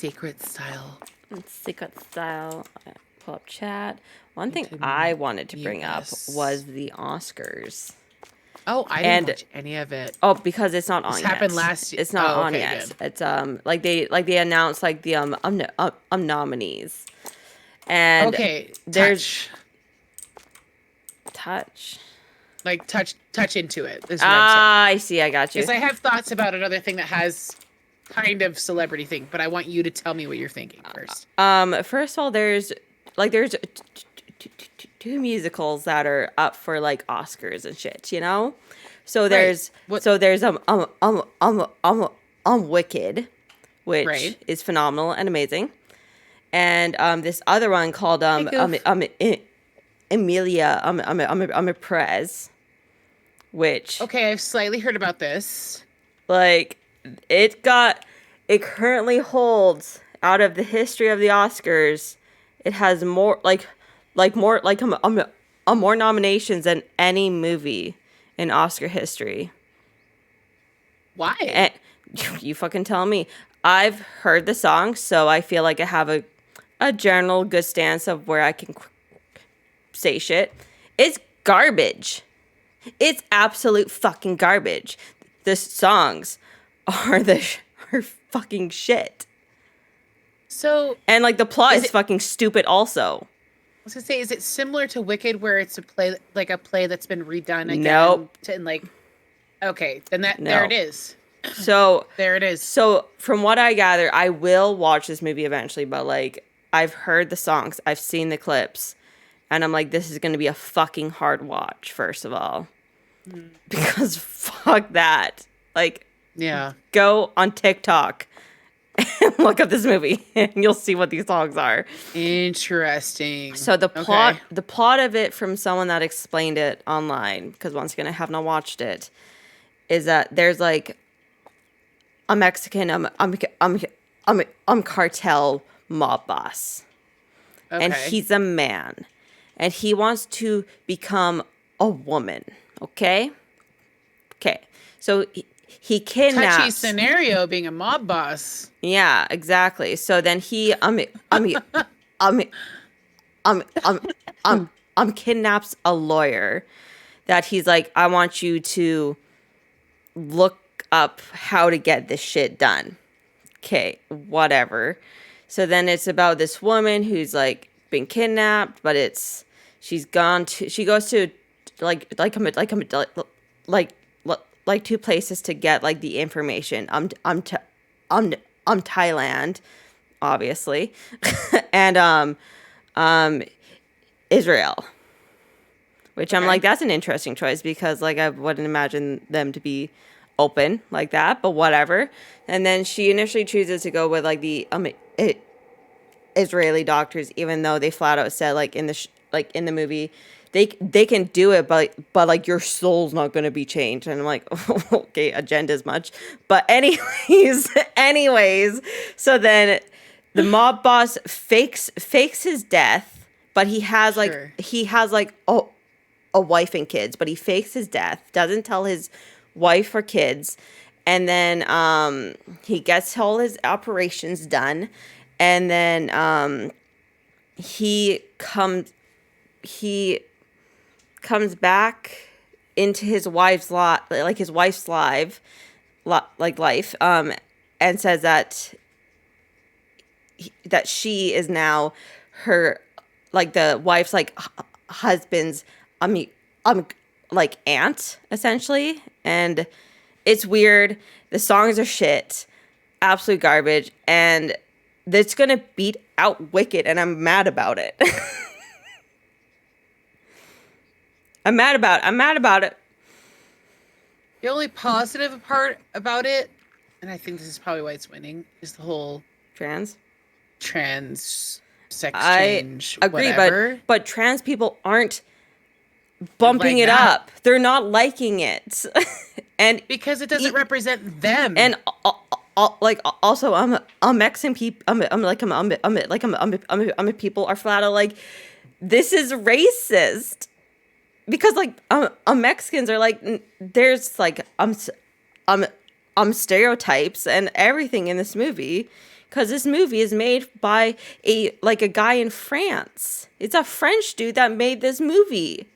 secret style. It's secret style. Pull up chat. One thing I wanted to bring up was the Oscars. Oh, I didn't watch any of it. Oh, because it's not on yet. This happened last year. It's not on yet. Good. It's like they announced like the nominees. And okay, there's touch. Like touch into it. This is I see. I got you. Because I have thoughts about another thing that has kind of celebrity thing, but I want you to tell me what you're thinking first. First of all, there's two musicals that are up for like Oscars and shit, you know? So there's Wicked, which is phenomenal and amazing. And this other one called Emilia Perez, which I've slightly heard about this. Like it currently holds out of the history of the Oscars, it has more more nominations than any movie in Oscar history. Why? And you fucking tell me. I've heard the song, so I feel like I have a general good stance of where I can say shit. It's garbage. It's absolute fucking garbage. The songs are fucking shit. So and like the plot is fucking stupid also. I was gonna say, is it similar to Wicked, where it's a play that's been redone again? Nope. Okay, then there it is. So there it is. So from what I gather, I will watch this movie eventually, but like I've heard the songs, I've seen the clips, and I'm like, this is gonna be a fucking hard watch, first of all. Because fuck that. Like, yeah. Go on TikTok and look up this movie and you'll see what these songs are. Interesting. So the plot of it, from someone that explained it online, because once again I have not watched it, is that there's like a Mexican cartel mob boss. And he's a man. And he wants to become a woman. Okay. So he kidnaps. Touchy scenario, being a mob boss. Yeah, exactly. So then he kidnaps a lawyer that he's like, I want you to look up how to get this shit done. Okay, whatever. So then it's about this woman who's like been kidnapped, but she goes to like two places to get like the information. Thailand, obviously, and Israel, which I'm like, that's an interesting choice because like I wouldn't imagine them to be open like that, but whatever. And then she initially chooses to go with like the Israeli doctors, even though they flat out said like in the movie they can do it, but like your soul's not going to be changed. And I'm like, okay, agenda's much, but anyways, so then the mob boss fakes his death, but he has like a wife and kids, but he fakes his death, doesn't tell his wife or kids, and then he gets all his operations done, and then he comes back into his wife's life, and says that she is now her, like the wife's like husband's like aunt, essentially. And it's weird. The songs are shit, absolute garbage, and it's gonna beat out Wicked, and I'm mad about it. I'm mad about it. The only positive part about it, and I think this is probably why it's winning, is the whole trans sex change. I agree, whatever. but trans people aren't bumping it up. They're not liking it, and because it doesn't represent them. And like also, I'm Mexican people. I'm people are flat out like, this is racist. Because like Mexicans are like, there's like stereotypes and everything in this movie, because this movie is made by a guy in France. It's a French dude that made this movie.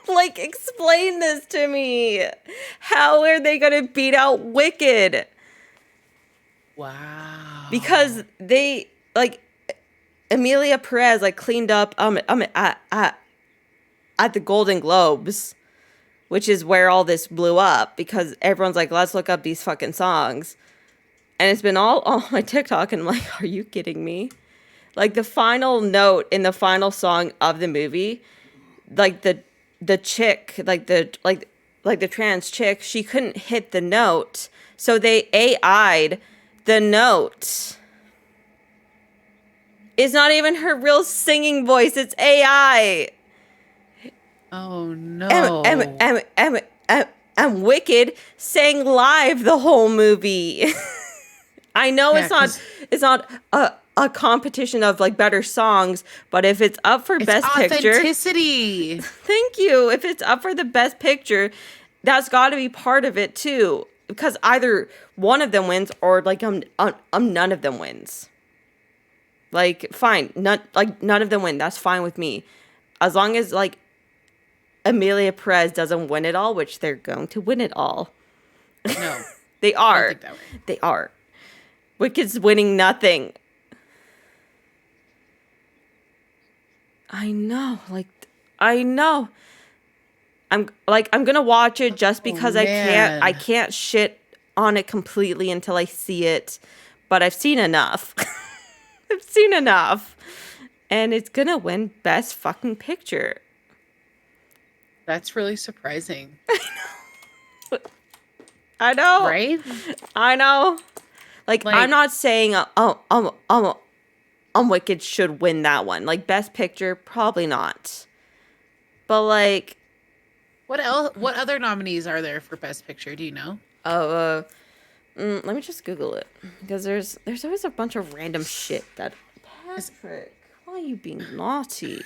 Like, explain this to me. How are they gonna beat out Wicked? Wow. Because they Emilia Perez cleaned up at the Golden Globes, which is where all this blew up, because everyone's like, let's look up these fucking songs. And it's been all on my TikTok, and I'm like, are you kidding me? Like, the final note in the final song of the movie, like the chick, like the trans chick, she couldn't hit the note, so they AI'd the note. It's not even her real singing voice, it's AI. Oh no. And Wicked sang live the whole movie. I know it's not a competition of better songs, but if it's up for best picture, authenticity. Thank you. If it's up for the best picture, that's got to be part of it too, because either one of them wins or none of them wins. Fine, none of them win. That's fine with me, as long as Emilia Perez doesn't win it all, which they're going to win it all. No, they are. I don't think that way. They are. Wicked's winning nothing. I know. I know. I'm gonna watch it just because I can't shit on it completely until I see it. But I've seen enough. I've seen enough. And it's gonna win best fucking picture. That's really surprising. I know. Right? I know. I'm not saying Wicked should win that one. Best picture, probably not. But what else? What other nominees are there for best picture? Do you know? Let me just Google it, because there's always a bunch of random shit that. Patrick, why are you being naughty?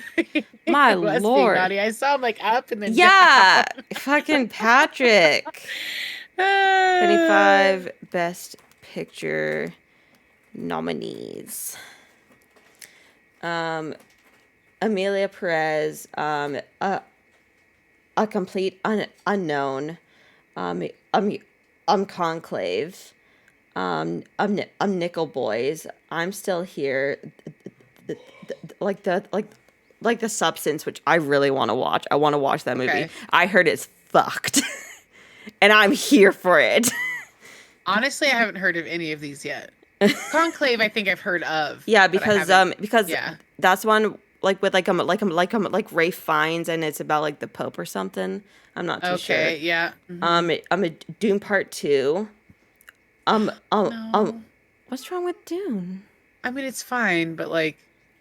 My was lord! being naughty. I saw him up and then yeah, fucking Patrick. 25 best picture nominees. Emilia Perez, a complete unknown. Conclave. Nickel Boys. I'm Still Here. The Substance, which I really want to watch. I want to watch that movie. Okay. I heard it's fucked, and I'm here for it. Honestly, I haven't heard of any of these yet. Conclave, I think I've heard of. Yeah, because yeah. that's one with Ray Fiennes, and it's about the Pope or something. I'm not too sure. Okay, yeah. Mm-hmm. I'm a Dune Part 2. No. What's wrong with Dune? I mean, it's fine, but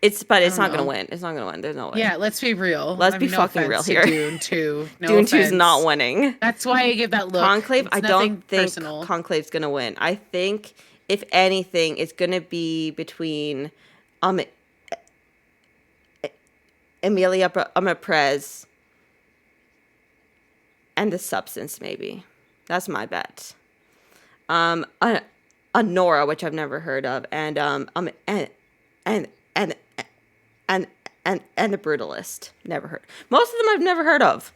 it's not gonna win. It's not gonna win. There's no way. Yeah, let's be real. Let's be fucking real here. Dune 2. No Dune offense. 2's not winning. That's why I give that look. Conclave, I don't think personal. Conclave's gonna win. I think, if anything, it's gonna be between Emilia Perez and The Substance, maybe. That's my bet. A Nora, which I've never heard of, and The Brutalist, never heard. Most of them I've never heard of.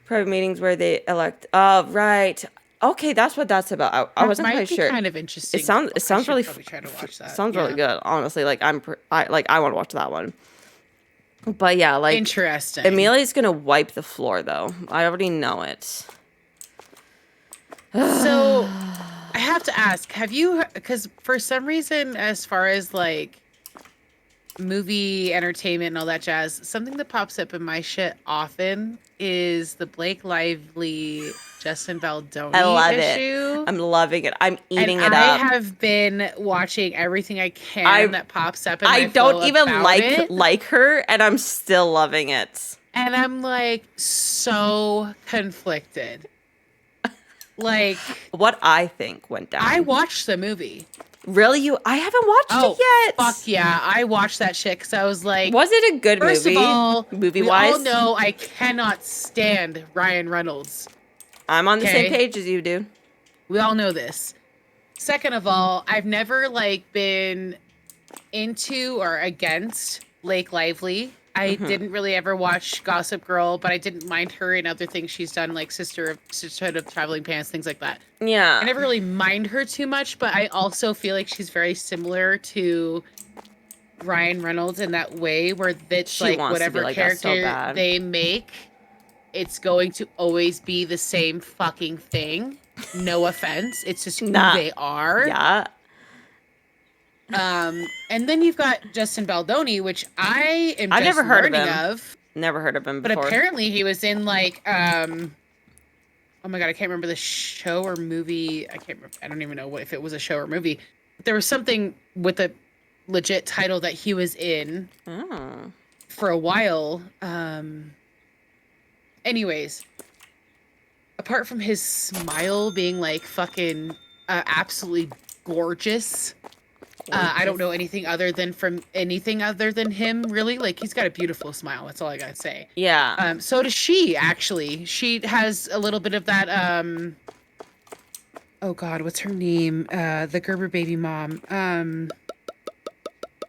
Private meetings where they elect. Oh, right. Okay, that's what that's about. I wasn't quite sure. Kind of interesting. It sounds really try to watch that. Sounds really good. Honestly, I want to watch that one. But yeah, interesting. Emilia's gonna wipe the floor, though. I already know it. So, I have to ask: have you? Because for some reason, as far as movie entertainment and all that jazz, something that pops up in my shit often is the Blake Lively, Justin Baldoni I love issue. it. I'm loving it. I'm eating it up. I have been watching everything I can that pops up. I don't even like her, and I'm still loving it. And I'm so conflicted. What I think went down. I watched the movie. Really? I haven't watched it yet. Fuck yeah. I watched that shit because I was like... Was it a good movie? First of all, movie-wise? we all know I cannot stand Ryan Reynolds. I'm on the same page as you, dude. We all know this. Second of all, I've never like been into or against Blake Lively. I didn't really ever watch Gossip Girl, but I didn't mind her and other things she's done, like Sisterhood of Traveling Pants, things like that. I Yeah. never really mind her too much, but I also feel like she's very similar to Ryan Reynolds in that way, where it's She like wants to be whatever like that so character bad. they make, it's going to always be the same fucking thing. No offense, it's just who Nah. they are. Yeah. And then you've got Justin Baldoni, which I am I've just never heard of learning him. of. Never heard of him But before. apparently he was in like oh my god, I can't remember the show or movie. I can't remember. I don't even know if it was a show or movie. But there was something with a legit title that he was in Oh. for a while. Anyways, apart from his smile being like fucking absolutely gorgeous, I don't know anything other than him, really. Like, he's got a beautiful smile. That's all I gotta say. Yeah. So does she, actually. She has a little bit of that, oh God, what's her name? The Gerber baby mom.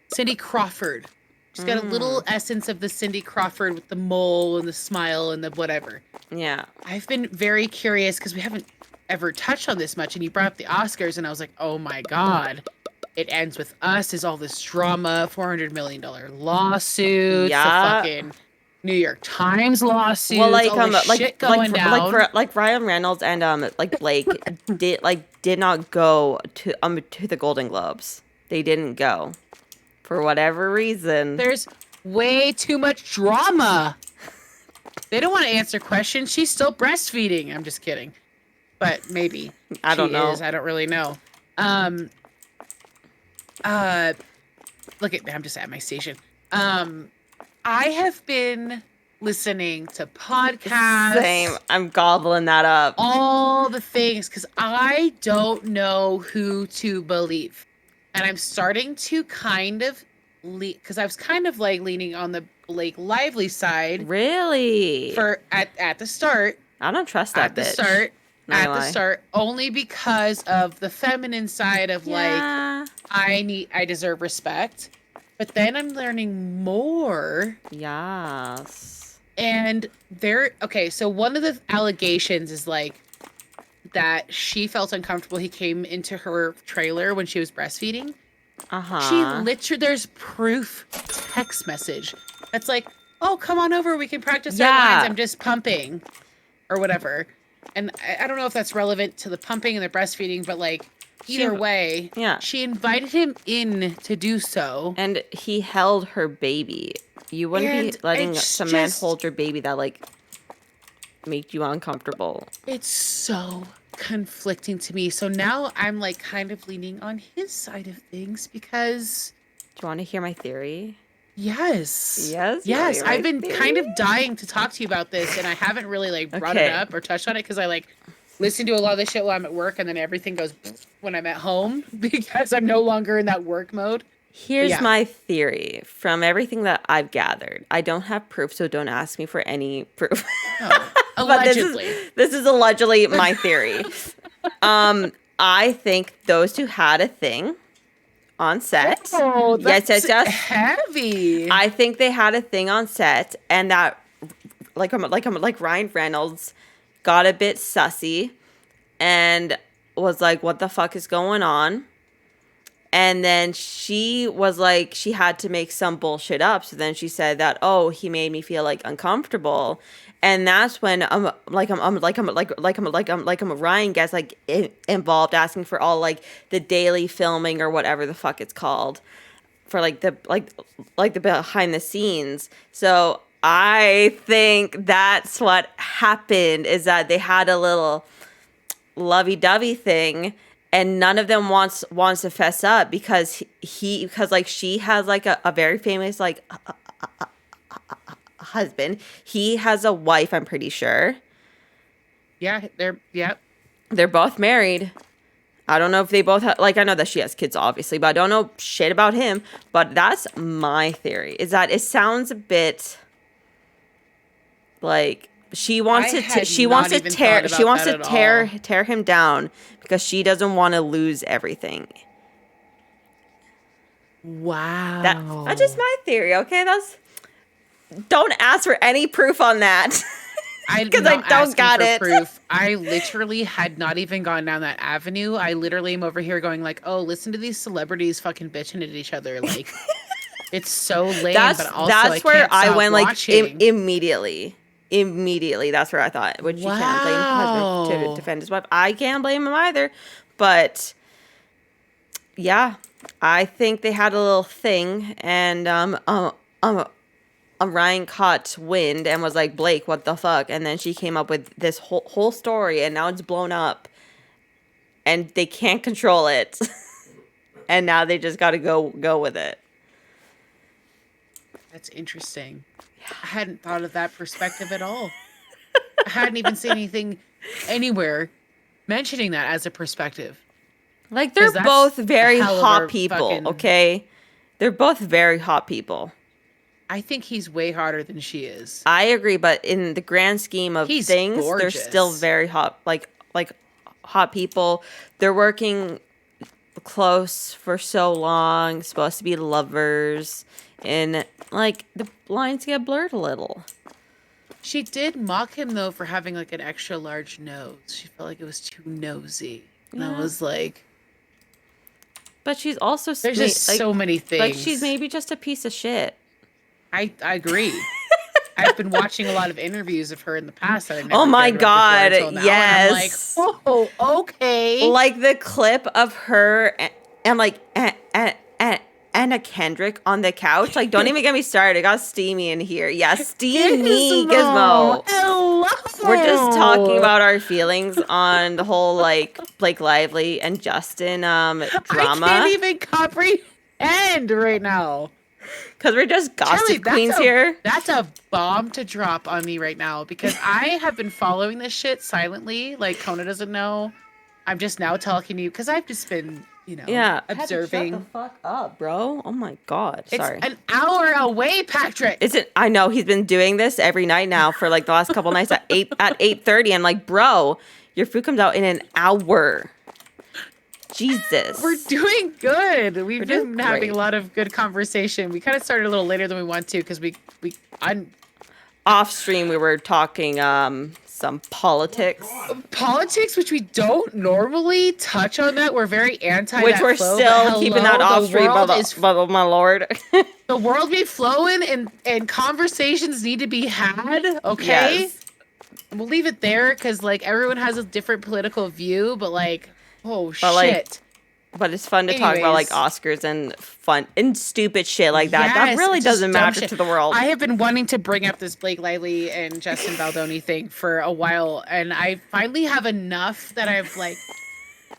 Cindy Crawford. She's got a little essence of the Cindy Crawford with the mole and the smile and the whatever. Yeah. I've been very curious because we haven't ever touched on this much, and you brought up the Oscars, and I was like, oh my God. It ends with us. Is all this drama, $400 million lawsuits, the Yeah. fucking New York Times lawsuits, Well, like all this shit going down. like Ryan Reynolds and like Blake did not go to the Golden Globes. They didn't go for whatever reason. There's way too much drama. They don't want to answer questions. She's still breastfeeding. I'm just kidding. But maybe. I don't know. I don't really know. Look at me. I'm just at my station. I have been listening to podcasts. Same. I'm gobbling that up. All the things, because I don't know who to believe. And I'm starting to kind of because I was kind of like leaning on the Blake Lively side Really? for at the start. I don't trust that At the bitch. start. Not At gonna the lie. start, only because of the feminine side of like Yeah. I deserve respect. But then I'm learning more. Yes. And so one of the allegations is like that she felt uncomfortable. He came into her trailer when she was breastfeeding. Uh-huh. She literally, there's proof text message that's like, oh, come on over. We can practice our lines. I'm just pumping or whatever. And I don't know if that's relevant to the pumping and the breastfeeding, but like either way, yeah. she invited him in to do so. And he held her baby. You wouldn't be letting some man hold your baby that like make you uncomfortable. It's so conflicting to me. So now I'm like kind of leaning on his side of things because Do you want to hear my theory? yes. Yes? Yes. I've been kind of dying to talk to you about this, and I haven't really like brought it up or touched on it because I like listen to a lot of this shit while I'm at work, and then everything goes when I'm at home because I'm no longer in that work mode. Here's my theory from everything that I've gathered. I don't have proof, so don't ask me for any proof. Oh, But allegedly. this is allegedly my theory. I think those two had a thing on set. Oh, that's yes. heavy. I think they had a thing on set, and that like Ryan Reynolds got a bit sussy and was like, "What the fuck is going on?" And then she was like, she had to make some bullshit up. So then she said that, oh, he made me feel like uncomfortable. And that's when Ryan gets like involved, asking for all like the daily filming or whatever the fuck it's called for like the behind the scenes. So I think that's what happened, is that they had a little lovey-dovey thing. And none of them wants to fess up because like she has like a very famous like husband. He has a wife, I'm pretty sure. Yeah, They're both married. I don't know if they both have, like, I know that she has kids obviously, but I don't know shit about him. But that's my theory, is that it sounds a bit like She wants I to had she wants not to even tear thought she about wants that to at all. tear him down because she doesn't want to lose everything. That's just Wow. my theory, okay? That's don't ask for any proof on that. I'm Because I not don't asking got for it. proof. I literally had not even gone down that avenue. I literally am over here going like, "Oh, listen to these celebrities fucking bitching at each other." Like, it's so lame, but also I That's where can't I stop went like watching. immediately. Immediately, that's where I thought, which you can't blame the husband to Wow. defend his wife. I can't blame him either. But yeah, I think they had a little thing, and Ryan caught wind and was like, Blake, what the fuck? And then she came up with this whole story, and now it's blown up, and they can't control it, and now they just got to go with it. That's interesting. I hadn't thought of that perspective at all. I hadn't even seen anything anywhere mentioning that as a perspective. Like, they're 'Cause that's both a very hell of hot a people, fucking. okay? They're both very hot people. I think he's way hotter than she is. I agree, but in the grand scheme of He's things, they're still gorgeous. very hot, like hot people. They're working close for so long, supposed to be lovers, and like the lines get blurred a little. She did mock him though for having like an extra large nose. She felt like it was too nosy. And I Yeah. was like, But she's also there's just so many things. like she's maybe just a piece of shit. I agree. I've been watching a lot of interviews of her in the past that I never Oh my cared about before God, until now. yes. And I'm like, oh, okay. Like the clip of her and like Anna Kendrick on the couch. Like, don't even get me started. It got steamy in here. Yeah, steamy Gizmo. Hello. We're just talking about our feelings on the whole like Blake Lively and Justin drama. I can't even comprehend right now. Because we're just gossip Kelly, queens here. That's a bomb to drop on me right now because I have been following this shit silently. Like Kona doesn't know. I'm just now talking to you because I've just been, Yeah, observing. Shut the fuck up, bro. Oh my God. It's Sorry. an hour away, Patrick. I know he's been doing this every night now for like the last couple nights at 8:30. I'm like, bro, your food comes out in an hour. Jesus. We're doing good. We've doing been having great. a lot of good conversation. We kind of started a little later than we want to because Off stream we were talking some politics. politics, which we don't normally touch on that. We're very anti Which that we're flow, still but keeping that hello, off stream, by my lord. the world be flowing and conversations need to be had, okay? Yes. We'll leave it there because like everyone has a different political view, but like, oh But, like, shit. But it's fun to talk about like Anyways. Oscars and fun and stupid shit like that. That Yes, really it's just doesn't dumb matter shit. to the world. I have been wanting to bring up this Blake Lively and Justin Baldoni thing for a while, and I finally have enough that I've like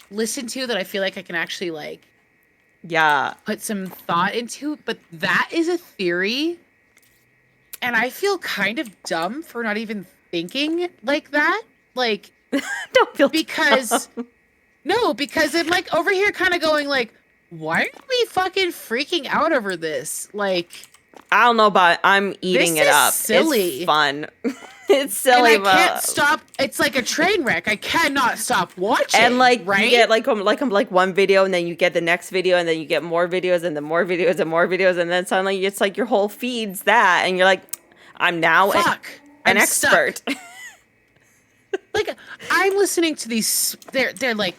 listened to that I feel like I can actually like Yeah. put some thought into. But that is a theory, and I feel kind of dumb for not even thinking like that. Like, Don't feel because no, because I'm like over here kind of going like, why are we fucking freaking out over this? Like, I don't know, but I'm eating This it is up. silly. It's fun. It's silly, and I can't stop. It's like a train wreck. I cannot stop watching. And like right? you get like one video, and then you get the next video, and then you get more videos, and then more videos, and more videos, and then suddenly it's like your whole feed's that, and you're like, I'm now Fuck, an I'm expert. stuck. Like I'm listening to these. They're like,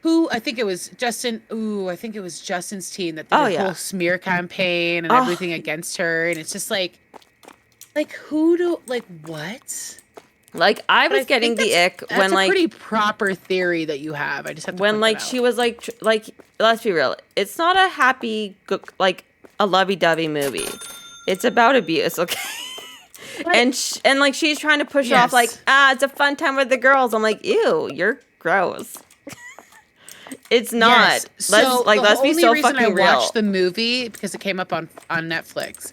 who I think it was Justin. Ooh, I think it was Justin's team that did Oh, the yeah. whole smear campaign and Oh. everything against her, and it's just like who do like what? Like I But was getting the that's ick when a like pretty proper theory that you have. I just have to when point like that she out. was like let's be real, it's not a happy like a lovey-dovey movie. It's about abuse, okay? Right. And like she's trying to push it off like, Yes. it's a fun time with the girls. I'm like, ew, you're gross. It's not. Yes. So Let's be so fucking I real. watched the movie because it came up on Netflix.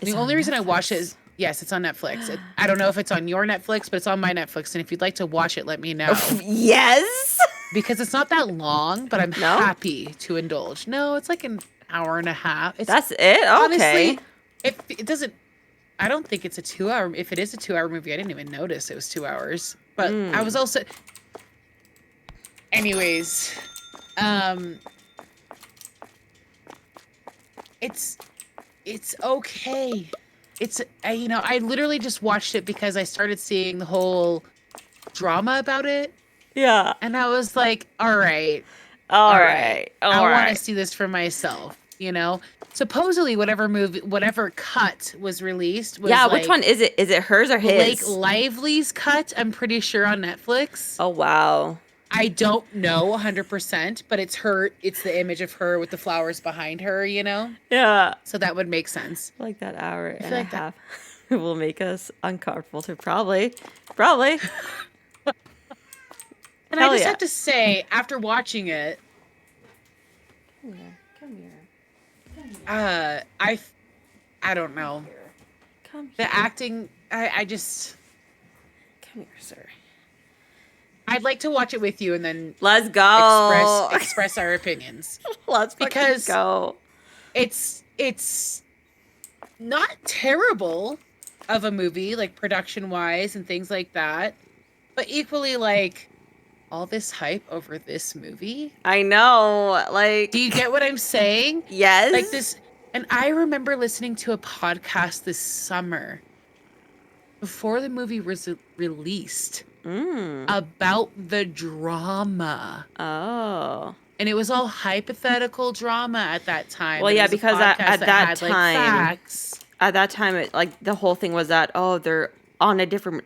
The on only reason I watched it Netflix? is yes, it's on Netflix. I don't know if it's on your Netflix, but it's on my Netflix. And if you'd like to watch it, let me know Yes. because it's not that long. But I'm No? happy to indulge. No, it's like an hour and a half. It's That's it. Okay. honestly, it doesn't. I don't think it's a 2 hour. If it is a 2 hour movie, I didn't even notice it was 2 hours. But I was also, anyways, um, it's okay. I literally just watched it because I started seeing the whole drama about it, Yeah. and I was like, all right, All all right, right. I All want to right. see this for myself. Supposedly, whatever cut was released was Yeah, which like one is it? Is it hers or Blake his? Lively's cut. I'm pretty sure on Netflix. Oh, wow. I don't know 100%, but it's her. It's the image of her with the flowers behind her. Yeah. So that would make sense. Like that hour I and feel a like that. half will make us uncomfortable too. Probably. Probably. And I Hell just yeah. have to say, after watching it, Come here. Come here. I don't know. Come here. The acting, I just, Come here, sir. I'd like to watch it with you and then Let's go. express our opinions, Let's because fucking go. it's not terrible of a movie, like production wise and things like that, but equally like all this hype over this movie. I know. Like, Do you get what I'm saying? yes. Like this, and I remember listening to a podcast this summer before the movie was released about the drama. Oh. And it was all hypothetical drama at that time. Well, And it yeah, was a because podcast at that had, like, time, facts. at that time, like the whole thing was that they're on a different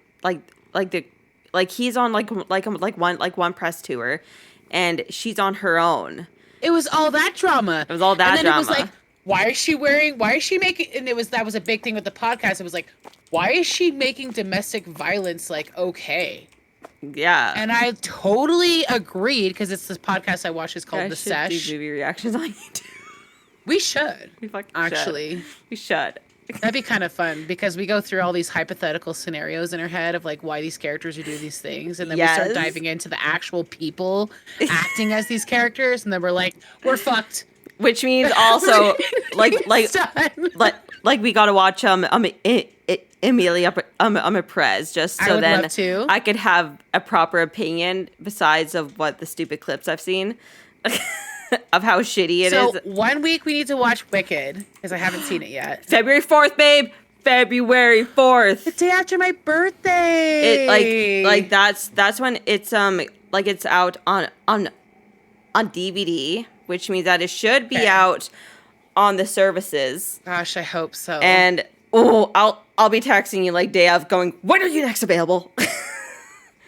he's on one press tour, and she's on her own. It was all that drama. It was all that and then drama. It was like, why is she making, and that was a big thing with the podcast. It was like, why is she making domestic violence like okay? Yeah. And I totally agreed, because it's this podcast I watch is called I The should Sesh. do movie reactions on YouTube. We should. We fucking actually. should. We should. That'd be kind of fun, because we go through all these hypothetical scenarios in our head of like why these characters would do these things, and then we start Yes. diving into the actual people acting as these characters, and then we're like, we're fucked. Which means also like It's done. we gotta watch Emilia Perez, just I so would then love to. I could have a proper opinion besides of what the stupid clips I've seen of how shitty it is. So 1 week we need to watch Wicked, because I haven't seen it yet. February 4th, babe. February 4th. The day after my birthday. It that's when it's it's out on DVD, which means that it should be Okay. out on the services. Gosh, I hope so. And I'll be texting you like day of, going, when are you next available?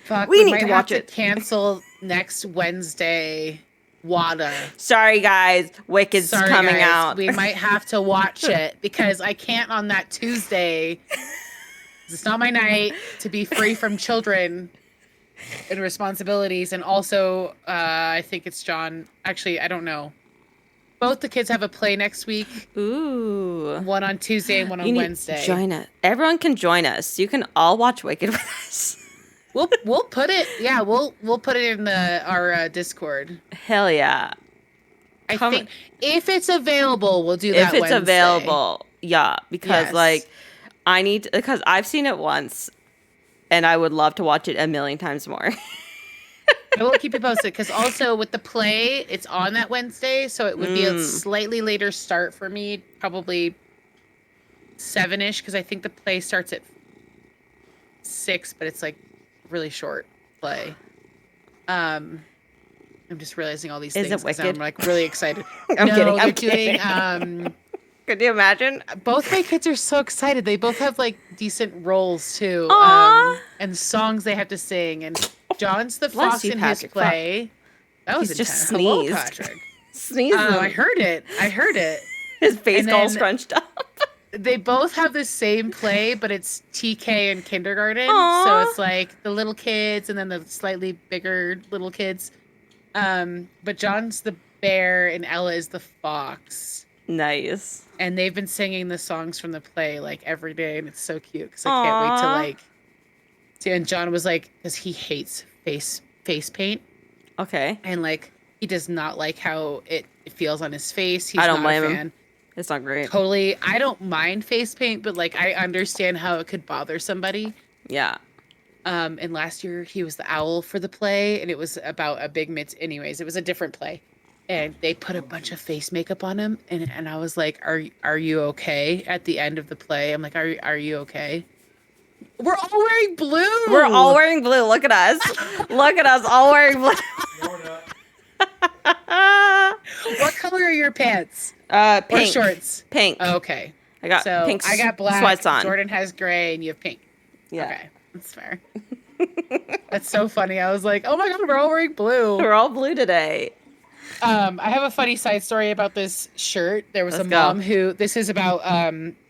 Fuck, we need might to have watch it. Cancel next Wednesday. Wawta. Sorry guys, Wicked's Sorry, coming guys. out. We might have to watch it, because I can't on that Tuesday. It's not my night to be free from children and responsibilities. And also, I think it's John. Actually, I don't know. Both the kids have a play next week. Ooh. One on Tuesday and one on You need Wednesday. to join us. Everyone can join us. You can all watch Wicked with us. We'll put it. Yeah, we'll put it in our Discord. Hell yeah. I think if it's available, we'll do that. If it's Wednesday. available, yeah, because Yes. because I've seen it once, and I would love to watch it a million times more. I will keep you posted, because also with the play, it's on that Wednesday, so it would be a slightly later start for me, probably 7-ish, because I think the play starts at 6, but it's like really short play. I'm just realizing all these Is things. it 'Cause Wicked? I'm like really excited. I'm kidding. I'm they're kidding. doing. Could you imagine? Both my kids are so excited. They both have like decent roles too, Aw. and songs they have to sing. And John's the Bless fox you, in Patrick. his play. That was He's just intense. Hello, sneezed. Patrick. Sneezing. Oh, I heard it. His face And all then- scrunched up. They both have the same play, but it's TK and kindergarten. Aw. So it's like the little kids and then the slightly bigger little kids. But John's the bear and Ella is the fox. Nice. And they've been singing the songs from the play like every day, and it's so cute, because I can't wait to Aw. like see. And John was like, because he hates face paint, Okay. and like he does not like how it feels on his face. He's I don't not blame a him. fan. It's not great. Totally. I don't mind face paint, but like I understand how it could bother somebody. Yeah. And last year he was the owl for the play, and it was about a big mit. Anyways, it was a different play, and they put a bunch of face makeup on him, and I was like, are you okay? At the end of the play, I'm like, are you okay? We're all wearing blue. We're all wearing blue. Look at us. Look at us all wearing blue. What color are your pants? Pink. Or shorts? Pink. Okay. I got pink. I got black. Sweats on. Jordan has gray, and you have pink. Yeah. Okay, that's fair. That's so funny. I was like, oh my god, we're all wearing blue. We're all blue today. I have a funny side story about this shirt. There was Let's a go. mom who, this is about,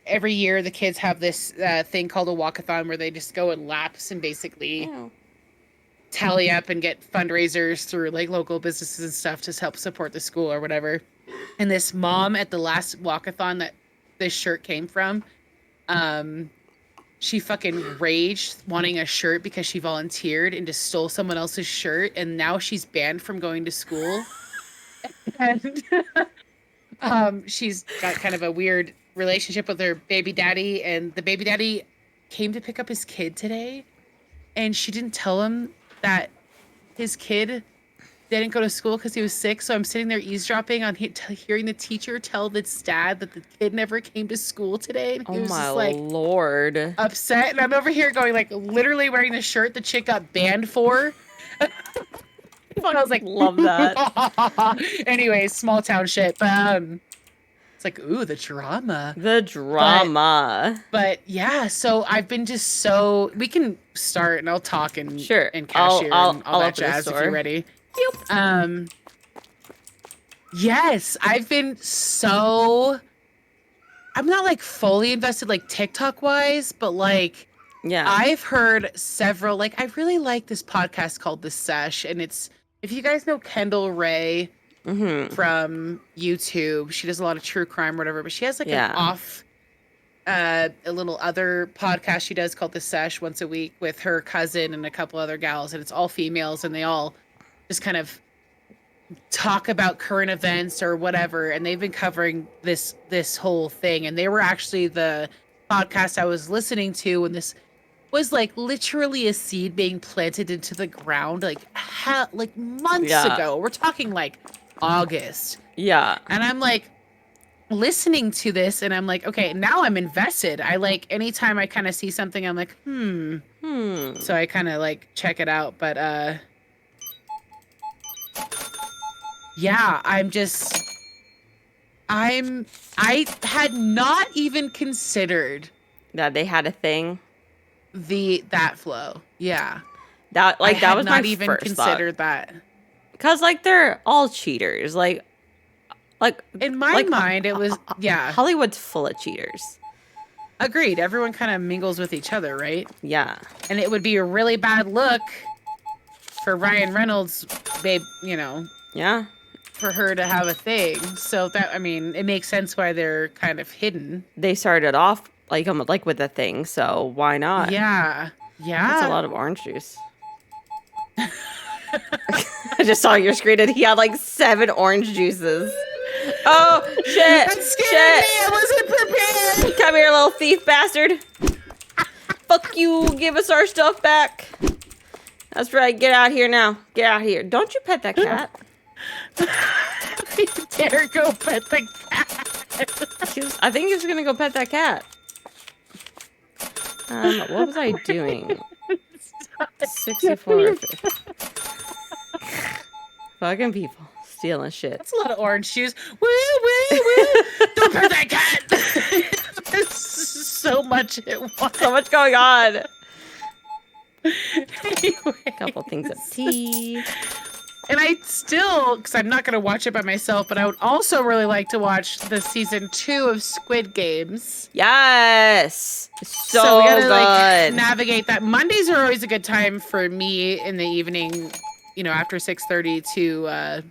every year the kids have this thing called a walkathon where they just go in laps and basically Ew. tally up and get fundraisers through like local businesses and stuff to help support the school or whatever. And this mom at the last walkathon that this shirt came from, she fucking raged wanting a shirt because she volunteered and just stole someone else's shirt, and now she's banned from going to school. And she's got kind of a weird relationship with her baby daddy, and the baby daddy came to pick up his kid today, and she didn't tell him that his kid didn't go to school because he was sick. So I'm sitting there eavesdropping on hearing the teacher tell this dad that the kid never came to school today. And he Oh was my just like lord. upset, and I'm over here going like literally wearing the shirt the chick got banned for. I was like, Love that. Anyways, small town shit. But it's like, ooh, the drama. The drama. But yeah, so I've been just so, we can start and I'll talk and Sure. and cashier and all that open the jazz if store. you're ready. Yep. Yes, I've been so, I'm not like fully invested like TikTok wise, but like Yeah. I've heard several, like I really like this podcast called The Sesh, and it's, if you guys know Kendall Ray from YouTube, she does a lot of true crime or whatever, but she has like an off, a little other podcast she does called The Sesh once a week with her cousin and a couple other gals, and it's all females, and they all just kind of talk about current events or whatever, and they've been covering this whole thing, and they were actually the podcast I was listening to when this was like literally a seed being planted into the ground like months ago. We're talking like August. Yeah. And I'm like listening to this and I'm like, okay, now I'm invested. I like anytime I kind of see something, I'm like, So I kind of like check it out. But yeah, I had not even considered That they had a thing. that flow. Yeah. That I was not my even first considered that. Because like they're all cheaters. Like in my mind it was Hollywood's full of cheaters. Agreed. Everyone kind of mingles with each other, right? Yeah. And it would be a really bad look for Ryan Reynolds, babe, Yeah. for her to have a thing. So that, I mean, it makes sense why they're kind of hidden. They started off like with a thing, so why not? Yeah. That's a lot of orange juice. I just saw your screen and he had like 7 orange juices. Oh shit! That scared me. I wasn't prepared. Come here, little thief bastard! Fuck you! Give us our stuff back. That's right. Get out here now. Get out here. Don't you pet that cat. Dare go pet the cat. I think he's gonna go pet that cat. What was I doing? 64. Fucking people stealing shit. That's a lot of orange juice. Woo, woo, woo. Don't pet that cat. There's so much at once. So much going on. Anyway. Couple things of tea. And I still, because I'm not going to watch it by myself, but I would also really like to watch the season 2 of Squid Games. Yes. So we gotta good. like navigate that. Mondays are always a good time for me in the evening, after 6:30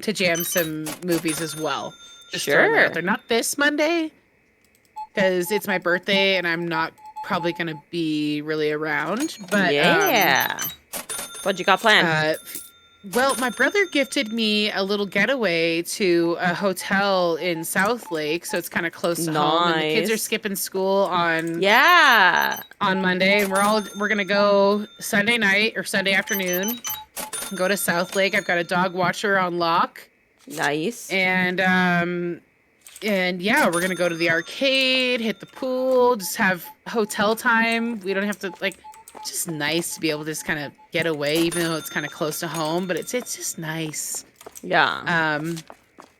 to jam some movies as well. Just throwing that out there. Not this Monday, because it's my birthday and I'm not probably going to be really around. But yeah. What you got planned? Well, my brother gifted me a little getaway to a hotel in South Lake, so it's kind of close to home. And the kids are Nice. skipping school Yeah. on Monday, and we're gonna go Sunday night or Sunday afternoon. Go to South Lake. I've got a dog watcher on lock, Nice. and yeah, we're gonna go to the arcade, hit the pool, just have hotel time. We don't have to like. It's just nice to be able to just kind of get away, even though it's kind of close to home. But it's just nice. Yeah. And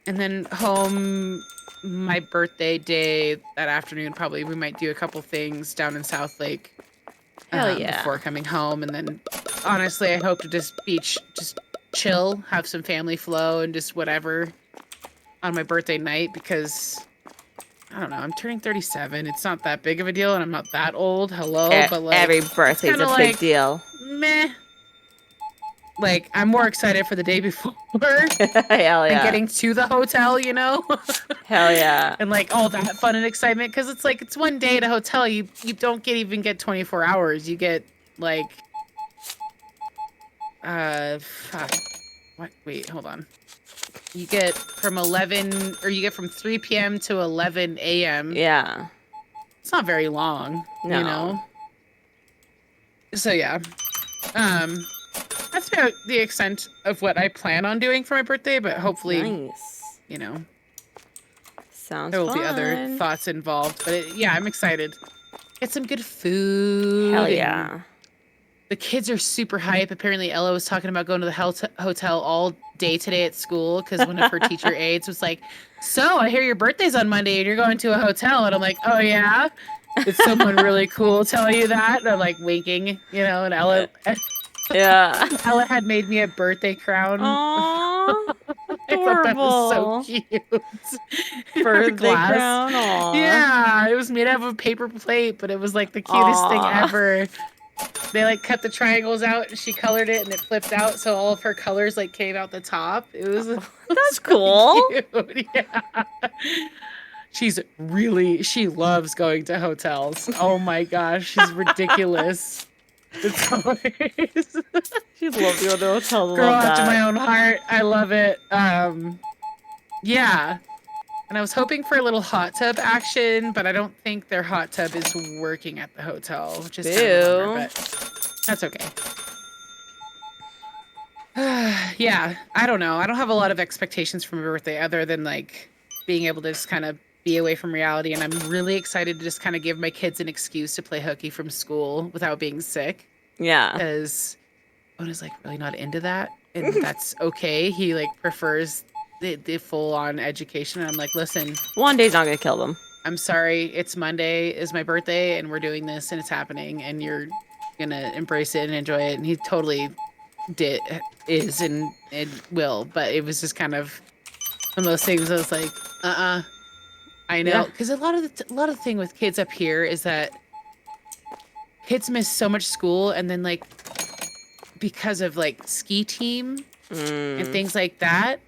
then home, my birthday day that afternoon. Probably we might do a couple things down in South Lake. Hell yeah. Before coming home, and then honestly, I hope to just just chill, have some family flow, and just whatever on my birthday night because I don't know. I'm turning 37. It's not that big of a deal, and I'm not that old. Hello, but like Every birthday's a big deal. Meh. Like I'm more excited for the day before Hell and yeah. getting to the hotel, you know. Hell yeah. And like all that fun and excitement because it's like it's one day at a hotel. You don't even get 24 hours. You get like fuck. What? Wait, hold on. You get from 11 or you get from 3 p.m. to 11 a.m. Yeah. It's not very long, No. you know. So yeah. That's about the extent of what I plan on doing for my birthday, but hopefully, Nice. you know, Sounds there will be fun. other thoughts involved. But yeah, I'm excited. Get some good food. Hell and yeah. The kids are super hype. Apparently, Ella was talking about going to the hotel all day today at school because one of her teacher aides was like, "So I hear your birthday's on Monday and you're going to a hotel." And I'm like, "Oh yeah, did someone really cool tell you that?" And I'm like winking, you know. And Ella had made me a birthday crown. Aww. I thought that was so Adorable. cute. In her Birthday class. crown. Aww. Yeah, it was made out of a paper plate, but it was like the cutest thing Aw. ever. They like cut the triangles out and she colored it and it flipped out so all of her colors like came out the top. It was That's cool. cute. Yeah. She loves going to hotels. Oh my gosh, she's ridiculous. It's always She loves you at the hotel. girl Love after that. my own heart. I love it. Yeah. And I was hoping for a little hot tub action, but I don't think their hot tub is working at the hotel, which is kind of a bummer, but that's okay. Yeah, I don't know. I don't have a lot of expectations for my birthday other than like being able to just kind of be away from reality. And I'm really excited to just kind of give my kids an excuse to play hooky from school without being sick. Yeah. Because Owen is like really not into that. And that's okay. He like prefers the full on education. And I'm like, listen, One day's not gonna kill them. I'm sorry. It's Monday is my birthday and we're doing this and it's happening and you're going to embrace it and enjoy it. And he totally is and will, but it was just kind of one of those things I was like, I know. Because a lot of the thing with kids up here is that kids miss so much school and then like because of like ski team and things like that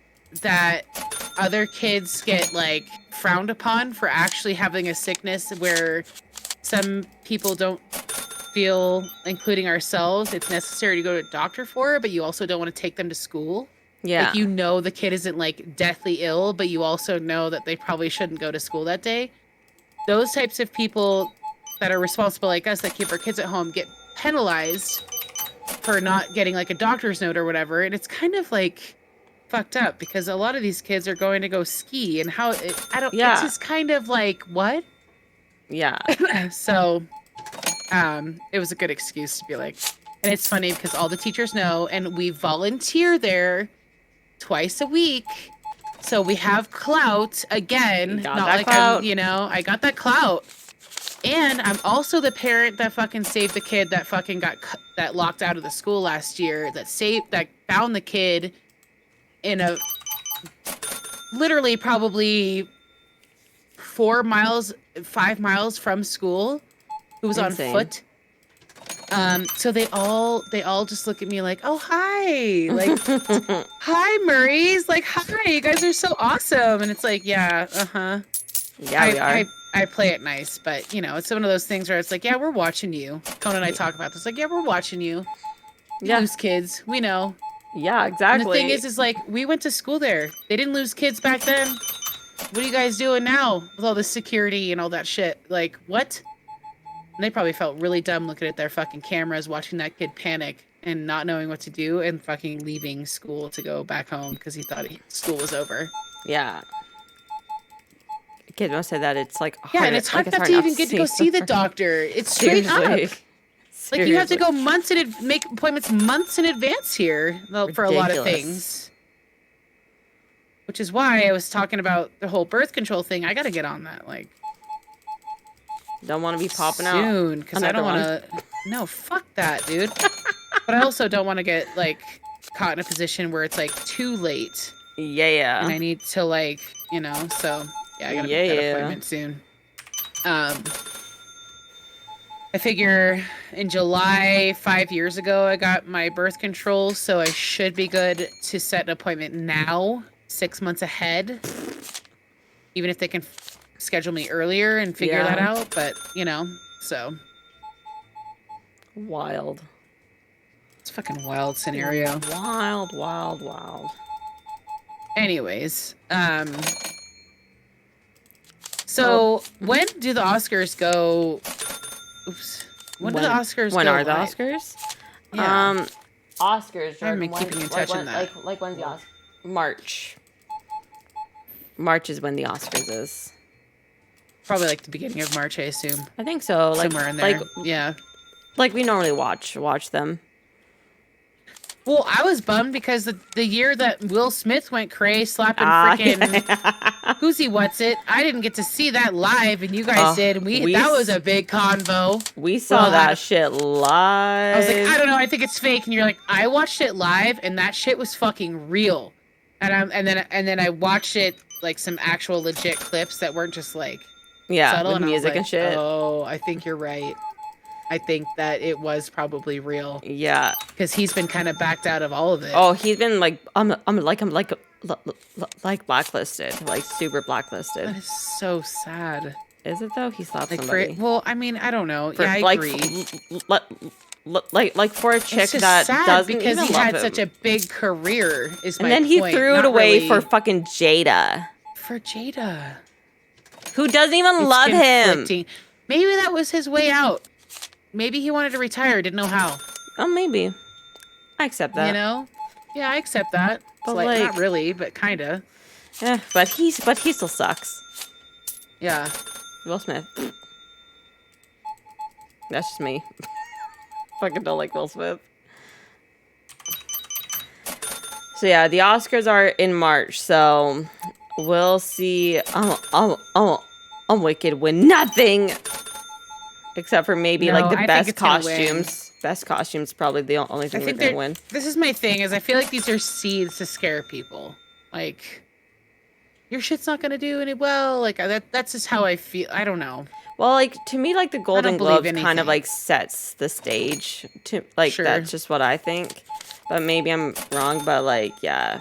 other kids get like frowned upon for actually having a sickness where some people don't feel, including ourselves, it's necessary to go to a doctor for, but you also don't want to take them to school. Yeah. Like, you know, the kid isn't like deathly ill, but you also know that they probably shouldn't go to school that day. Those types of people that are responsible like us that keep our kids at home get penalized for not getting like a doctor's note or whatever. And it's kind of like fucked up because a lot of these kids are going to go ski and it's just kind of like, what? Yeah. So, it was a good excuse to be like, and it's funny because all the teachers know, and we volunteer there twice a week. So we have clout again. Got not that like clout. I got that clout. And I'm also the parent that fucking saved the kid that fucking got that locked out of the school last year, that found the kid in a literally probably 5 miles from school, who was Insane. on foot. So they all just look at me like, oh, hi. Like, hi, Murray's. Like, hi, you guys are so awesome. And it's like, yeah, Yeah, we are. I play it nice, but, you know, it's one of those things where it's like, yeah, we're watching you. Conan and I talk about this. Like, yeah, we're watching you. You lose kids. We know. Yeah, And exactly. the thing is like, we went to school there. They didn't lose kids back then. What are you guys doing now with all this security and all that shit? Like, what? And they probably felt really dumb looking at their fucking cameras, watching that kid panic and not knowing what to do and fucking leaving school to go back home because he thought school was over. Yeah. Kids must say that it's like hard. Yeah, and it's hard enough to even get to go see the doctor. It's straight up. Like, you have to go make appointments months in advance here for a lot of things. Which is why I was talking about the whole birth control thing. I gotta get on that, like... Don't want to be popping out soon, because I don't want to... No, fuck that, dude. But I also don't want to get, like, caught in a position where it's, like, too late. Yeah. And I need to, like, you know, so... Yeah, I gotta make that appointment soon. I figure in July, 5 years ago, I got my birth control, so I should be good to set an appointment now, 6 months ahead. Even if they can schedule me earlier and figure that out, but, you know, so. Wild. It's a fucking wild scenario. Wild. Anyways, so when do the Oscars go... Oops. When do the Oscars when go are the live? Oscars? Yeah. Oscars. I haven't been keeping in touch on that. Like when's the Oscars? March. March is when the Oscars is. Probably like the beginning of March, I assume. I think so. Like, somewhere in there. Yeah. Like we normally watch them. Well, I was bummed because the year that Will Smith went cray slapping freaking Who's He What's It, I didn't get to see that live, and you guys did. And that was a big convo. We saw that shit live. I was like, I don't know, I think it's fake. And you're like, I watched it live, and that shit was fucking real. And then I watched it like some actual legit clips that weren't just like subtle, with music and shit. Oh, I think you're right. I think that it was probably real. Yeah, because he's been kind of backed out of all of it. Oh, he's been like blacklisted, like super blacklisted. That is so sad. Is it though? He slapped somebody. Well, I mean, I don't know. Yeah, I agree. Like for a chick it's just that sad doesn't because even he love had him. such a big career. And then he threw it away for fucking Jada. For Jada, who doesn't even love him. Maybe that was his way out. Maybe he wanted to retire, didn't know how. Oh, maybe. I accept that. You know? Yeah, I accept that. But like, not really, but kinda. Yeah, but he still sucks. Yeah. Will Smith. That's just me. Fucking don't like Will Smith. So yeah, the Oscars are in March, so we'll see. Wicked win nothing. Except for maybe like the best costumes. Best costumes probably the only thing they're gonna win. This is my thing, is I feel like these are seeds to scare people. Like, your shit's not gonna do any well. Like that's just how I feel. I don't know. Well, like to me, like the Golden Globes kind of like sets the stage. To like that's just what I think. But maybe I'm wrong. But like yeah.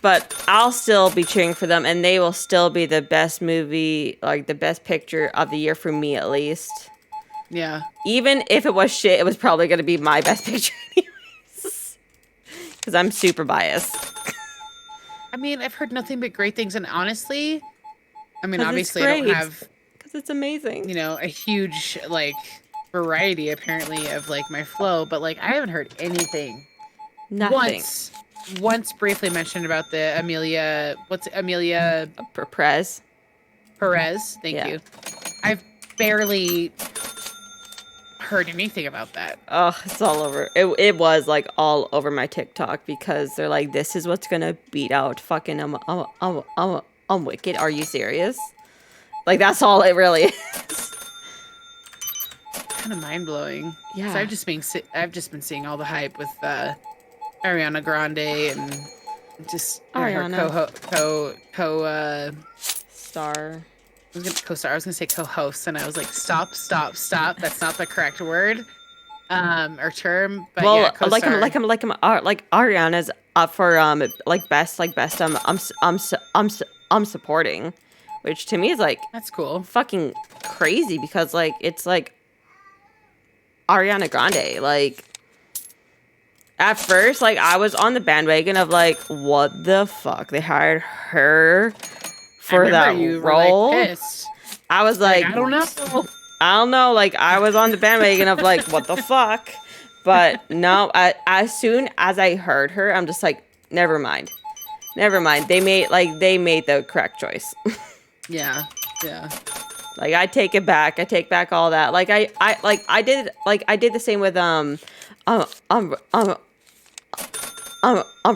But I'll still be cheering for them, and they will still be the best movie, like the best picture of the year for me, at least. Yeah. Even if it was shit, it was probably going to be my best picture anyways. Because I'm super biased. I mean, I've heard nothing but great things, and honestly, I mean, obviously I don't have... Because it's amazing. You know, a huge, like, variety, apparently, of, like, my flow, but, like, I haven't heard anything. Nothing. Once briefly mentioned about the Amelia Perez. Thank you. I've barely heard anything about that. Oh, it's all over. It was like all over my TikTok because they're like, this is what's gonna beat out fucking Wicked. Are you serious? Like that's all it really is. Kind of mind blowing. Yeah. So I've just been seeing all the hype with Ariana Grande and just Ariana. Her star. I was gonna say co-host, and I was like, stop. That's not the correct word, or term. But well, yeah, co-star. like Ariana's up for best. I'm supporting, which to me is like that's cool. Fucking crazy because like it's like Ariana Grande, like At first, like, I was on the bandwagon of like, what the fuck? They hired her I for remember that you were like role. pissed. I was Like, like, I don't know. I don't know. Like, I was on the bandwagon of like, what the fuck? But no, as soon as I heard her, I'm just like, never mind. Never mind. They made the correct choice. Yeah, yeah. Like, I take it back. I take back all that. Like, I did the same with um, um, um,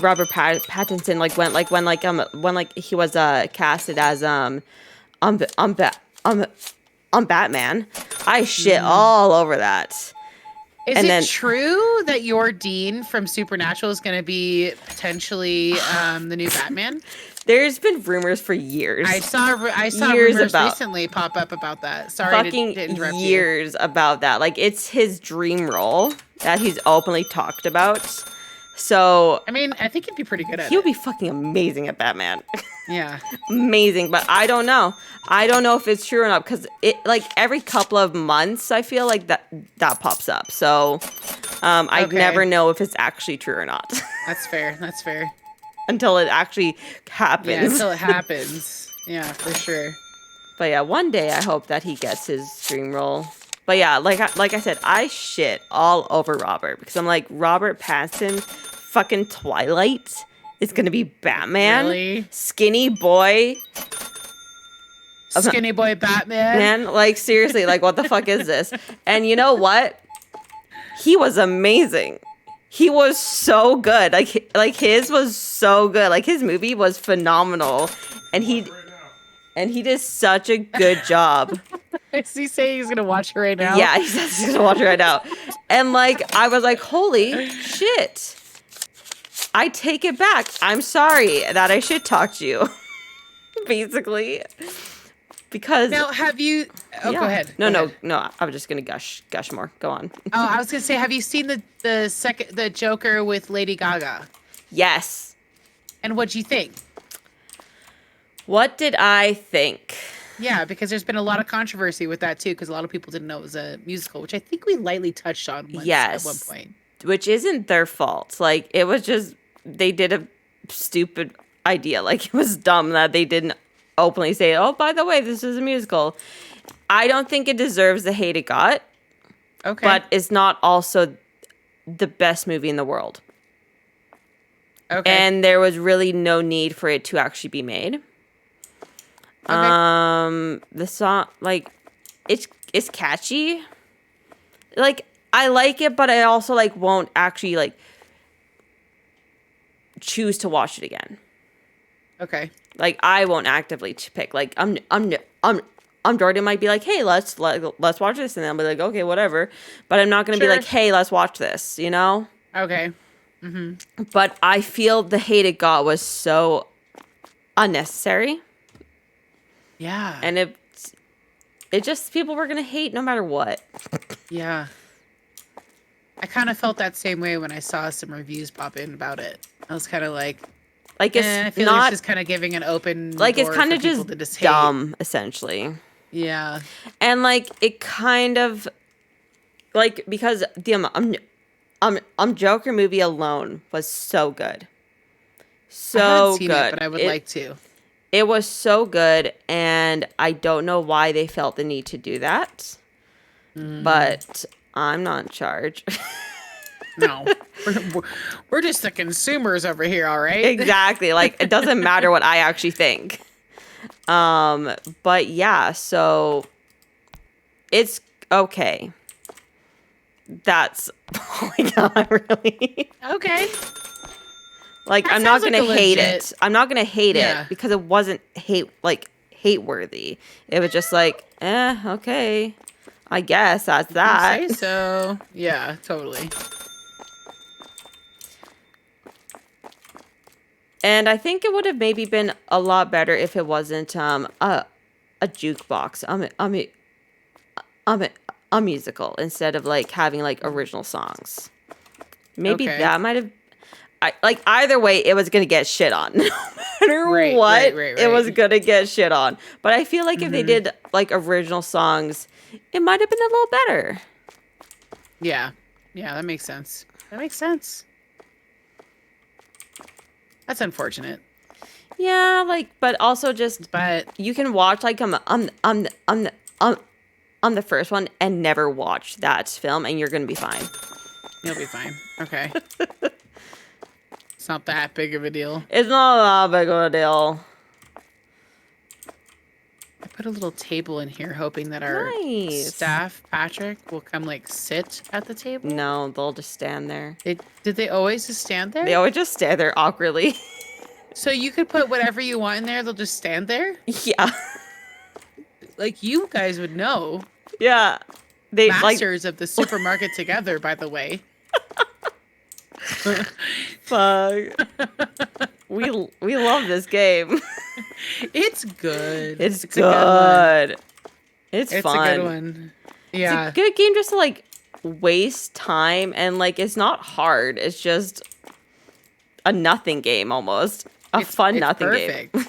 Robert Pattinson. When he was casted as um, um, Ba- um, Batman. I shit all over that. Is And it then true that your Dean from Supernatural is going to be potentially the new Batman? there's been rumors for years. I saw Years rumors about- recently pop up about that. Sorry fucking to interrupt you. years about that. Like, it's his dream role that he's openly talked about. So I mean, I think he'd be pretty good at he'll it. be fucking amazing at Batman. Yeah. Amazing, but I don't know. I don't know if it's true or not because it like every couple of months I feel like that pops up. So I Okay. never know if it's actually true or not That's fair. That's fair. until it actually happens. Yeah, until it happens. Yeah, for sure. But yeah, one day I hope that he gets his dream role. But yeah, like I said, I shit all over Robert because I'm like, Robert Pattinson, fucking Twilight is gonna be Batman. Really? Skinny boy. Skinny boy Batman. Man, like seriously, like what the fuck is this? And you know what? He was amazing. He was so good. Like his was so good. Like his movie was phenomenal. And he did such a good job. Is he saying he's gonna watch it right now? Yeah, he says he's gonna watch it right now. And like I was like, holy shit. I take it back. I'm sorry that I shit talked you. Basically. Because Now, have you? Oh, yeah. go ahead. No, Go no, ahead. no. I was just gonna gush more. Go on. Oh, I was gonna say, have you seen the Joker with Lady Gaga? Yes. And what'd you think? What did I think? Yeah, because there's been a lot of controversy with that too, because a lot of people didn't know it was a musical, which I think we lightly touched on once Yes. at one point. Which isn't their fault. Like it was just they did a stupid idea. Like it was dumb that they didn't openly say, "Oh, by the way, this is a musical." I don't think it deserves the hate it got, Okay. but it's not also the best movie in the world. Okay. And there was really no need for it to actually be made. The song, like, it's catchy. Like, I like it, but I also like won't actually like choose to watch it again. Okay. Like, I won't actively pick. Like, Jordan might be like, hey, let's watch this, and then I'll be like, okay, whatever. But I'm not gonna be Sure. like, hey, let's watch this, you know. Okay. But I feel the hate it got was so unnecessary. Yeah. And it just, people were going to hate no matter what. Yeah. I kind of felt that same way when I saw some reviews pop in about it. I was kind of like, Like, it's I feel like not, it's just kind of giving an open like, it's door kind for of people to just hate. dumb, essentially. Yeah. And, like, it kind of, like, because the Joker movie alone was so good. I haven't So seen good. it, but I would like to. It was so good, and I don't know why they felt the need to do that. But I'm not in charge. No. We're just the consumers over here, all right? Exactly. Like, it doesn't matter what I actually think. But yeah, so it's okay. That's all I got, really. Okay. Like, That I'm not sounds gonna like a hate legit- it. I'm not gonna hate Yeah. it because it wasn't hate worthy. It was just like, okay. I guess that's that. I'd say so. Yeah, totally. And I think it would have maybe been a lot better if it wasn't a jukebox. A musical instead of like having like original songs. Maybe Okay. that might have. Like either way, it was gonna get shit on. No matter Right, what, right. it was gonna get shit on. But I feel like if they did like original songs, it might have been a little better. Yeah. Yeah, that makes sense. That makes sense. That's unfortunate. Yeah, like, but also just But you can watch like on the first one and never watch that film, and you're gonna be fine. you'll be fine. Okay. It's not that big of a deal. It's not that big of a deal. I put a little table in here hoping that our Nice. staff, Patrick, will come like sit at the table. No, they'll just stand there. Did they always just stand there? They always just stand there awkwardly. So you could put whatever you want in there, they'll just stand there? Yeah. Like you guys would know. Yeah. They like Masters of the supermarket together, by the way. fuck. We love this game. It's good. It's a good one. good. It's It's fun. a good one. Yeah. It's a good game just to like waste time, and like it's not hard. It's just a nothing game almost. It's Nothing perfect. game.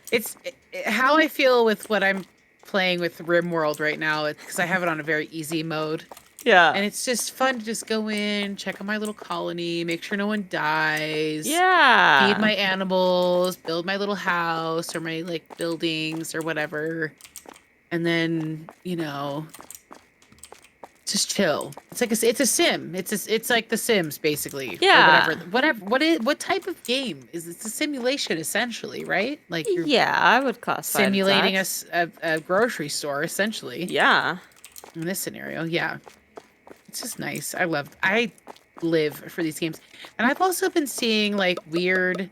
It's how I feel with what I'm playing with RimWorld right now, because I have it on a very easy mode. Yeah. And it's just fun to just go in, check on my little colony, make sure no one dies. Yeah. Feed my animals, build my little house or my like buildings or whatever. And then, just chill. It's like it's a sim. It's like The Sims basically. Yeah. Or what type of game is it's a simulation essentially, right? Like you're Yeah, I would classify simulating it a grocery store essentially. Yeah. In this scenario, yeah. It's just nice. I live for these games. And I've also been seeing like weird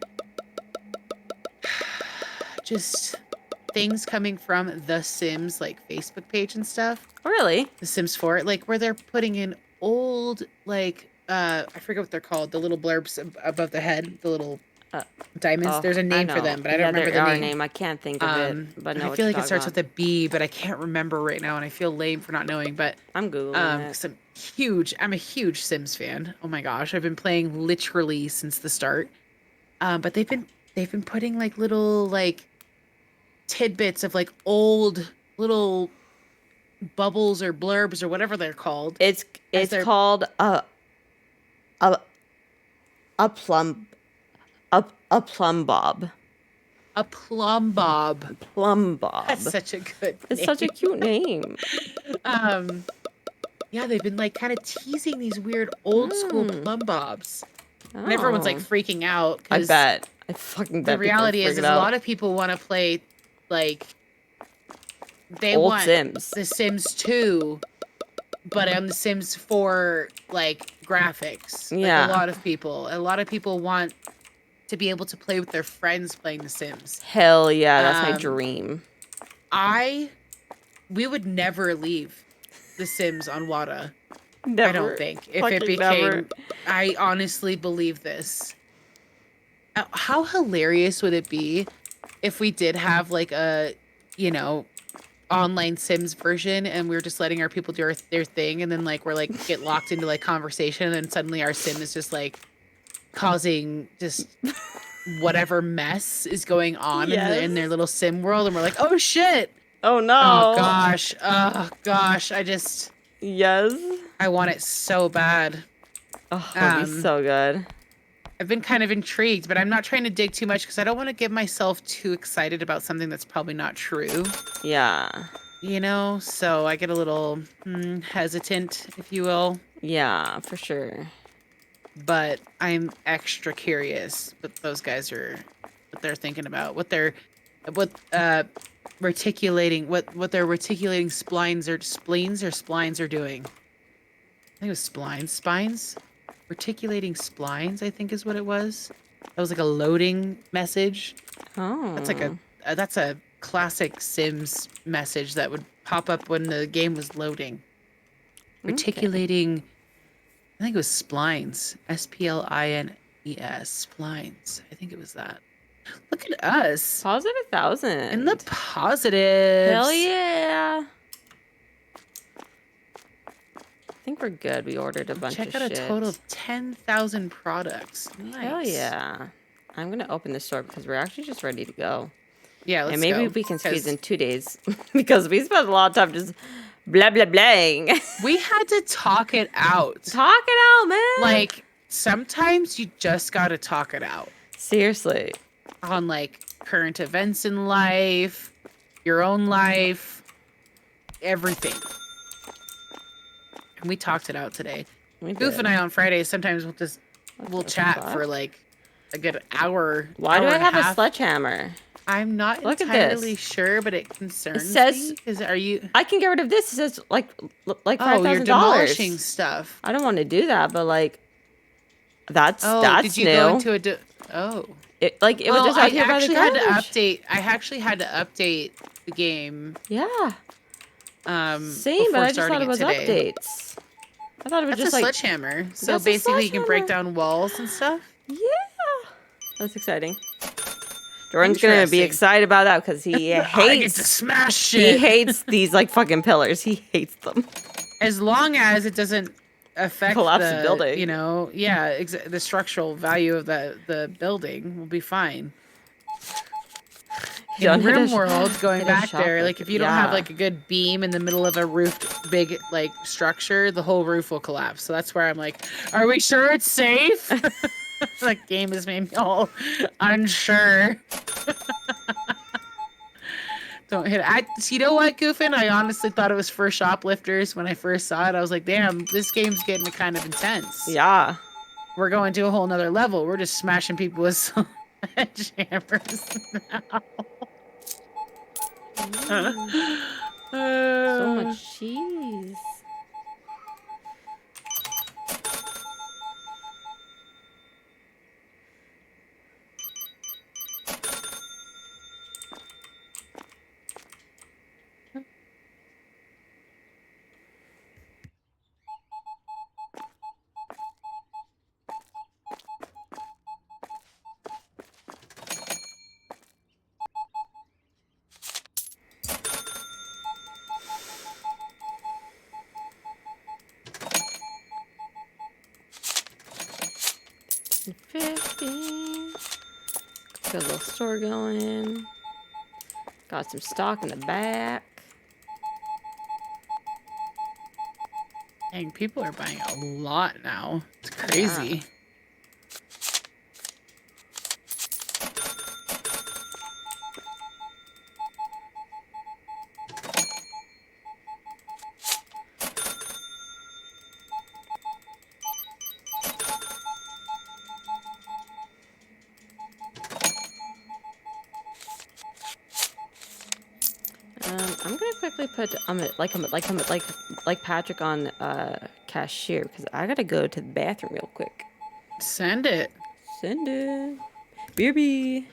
just things coming from The Sims like Facebook page and stuff. Really? The Sims 4, like where they're putting in old like I forget what they're called, the little blurbs above the head, the little diamonds. There's a name for them, but I don't remember the name. I can't think of it, but I feel like it starts with a B, but I can't remember right now, and I feel lame for not knowing. But I'm googling it. 'cause I'm a huge Sims fan. Oh my gosh, I've been playing literally since the start. But they've been putting like little like tidbits of like old little bubbles or blurbs or whatever they're called. It's called a plum bob. A plum bob. Plum bob. That's such a good It's name. such a cute name. Yeah, they've been like kind of teasing these weird old school plum bobs. And everyone's like freaking out. I bet. I fucking bet. The reality is a lot of people want to play like they old want Sims. The Sims 2, but on the Sims 4 like graphics. Yeah. Like, a lot of people want to be able to play with their friends playing The Sims. Hell yeah, that's my dream. We would never leave The Sims on Wawta. Never. I don't think. If it Fucking became, never. I honestly believe this. How hilarious would it be if we did have like a, online Sims version and we were just letting our people do their thing, and then like we're like get locked into like conversation, and then suddenly our Sim is just like causing just whatever mess is going on in their little Sim world, and we're like, oh shit. Oh no. Oh gosh. Yes. I want it so bad. Oh, that'd be so good. I've been kind of intrigued, but I'm not trying to dig too much because I don't want to get myself too excited about something that's probably not true. Yeah. So I get a little hesitant, if you will. Yeah, for sure. But I'm extra curious what those guys what they're thinking about, what their reticulating splines are doing. I think it was spines. Reticulating splines, I think is what it was. That was like a loading message. Oh. That's a classic Sims message that would pop up when the game was loading. Reticulating, I think it was splines. SPLINES, splines. I think it was that. Look at us. Positive 1,000. In the positives. Hell yeah. I think we're good. We ordered a bunch of shit. Check out a total of 10,000 products. Nice. Hell yeah. I'm going to open the store because we're actually just ready to go. Yeah, let's go. And maybe go, we can squeeze in 2 days because we spent a lot of time just blah, blah, blah. We had to talk it out. Talk it out, man. Like, sometimes you just got to talk it out. Seriously. on like current events in life, your own life, everything. And we talked it out today. We Goof did. and I on Fridays sometimes we'll What the chat fuck? for like a good hour. Why do hour I and a have a half. sledgehammer? I'm not Look at entirely this. sure, but it It concerns says me. Because are you? I can get rid of this. It says like Oh, you're demolishing $5,000. stuff. I don't want to do that, but like Oh, did that's you go new. into a? Oh, It was well, just out here by the garage. I actually had to update the game Yeah. Same, but before I just thought starting it it was today. updates. I thought it was That's a just like sledgehammer. So that's a basically, you can break sledgehammer. down walls and stuff. Yeah. That's exciting. Jordan's gonna be Interesting. excited about that because I get to smash he shit. hates these like fucking pillars. He hates them. As long as it doesn't affect Collapse the building. the structural value of the building will be fine. In John hit a RimWorld, going hit a back there, shop, like if you don't have like a good beam in the middle of a roofed big like structure, the whole roof will collapse. So that's where I'm like, are we sure it's safe? That game has made me all unsure. Don't hit it. You know what, Goofin? I honestly thought it was for shoplifters when I first saw it. I was like, damn, this game's getting kind of intense. Yeah. We're going to a whole nother level. We're just smashing people with sledgehammers now. So much cheese. $50. Got a little store going. Got some stock in the back. Dang, people are buying a lot now. It's crazy. Yeah. I'm gonna quickly put like Patrick on cashier because I gotta go to the bathroom real quick. Send it. Send it. BRB.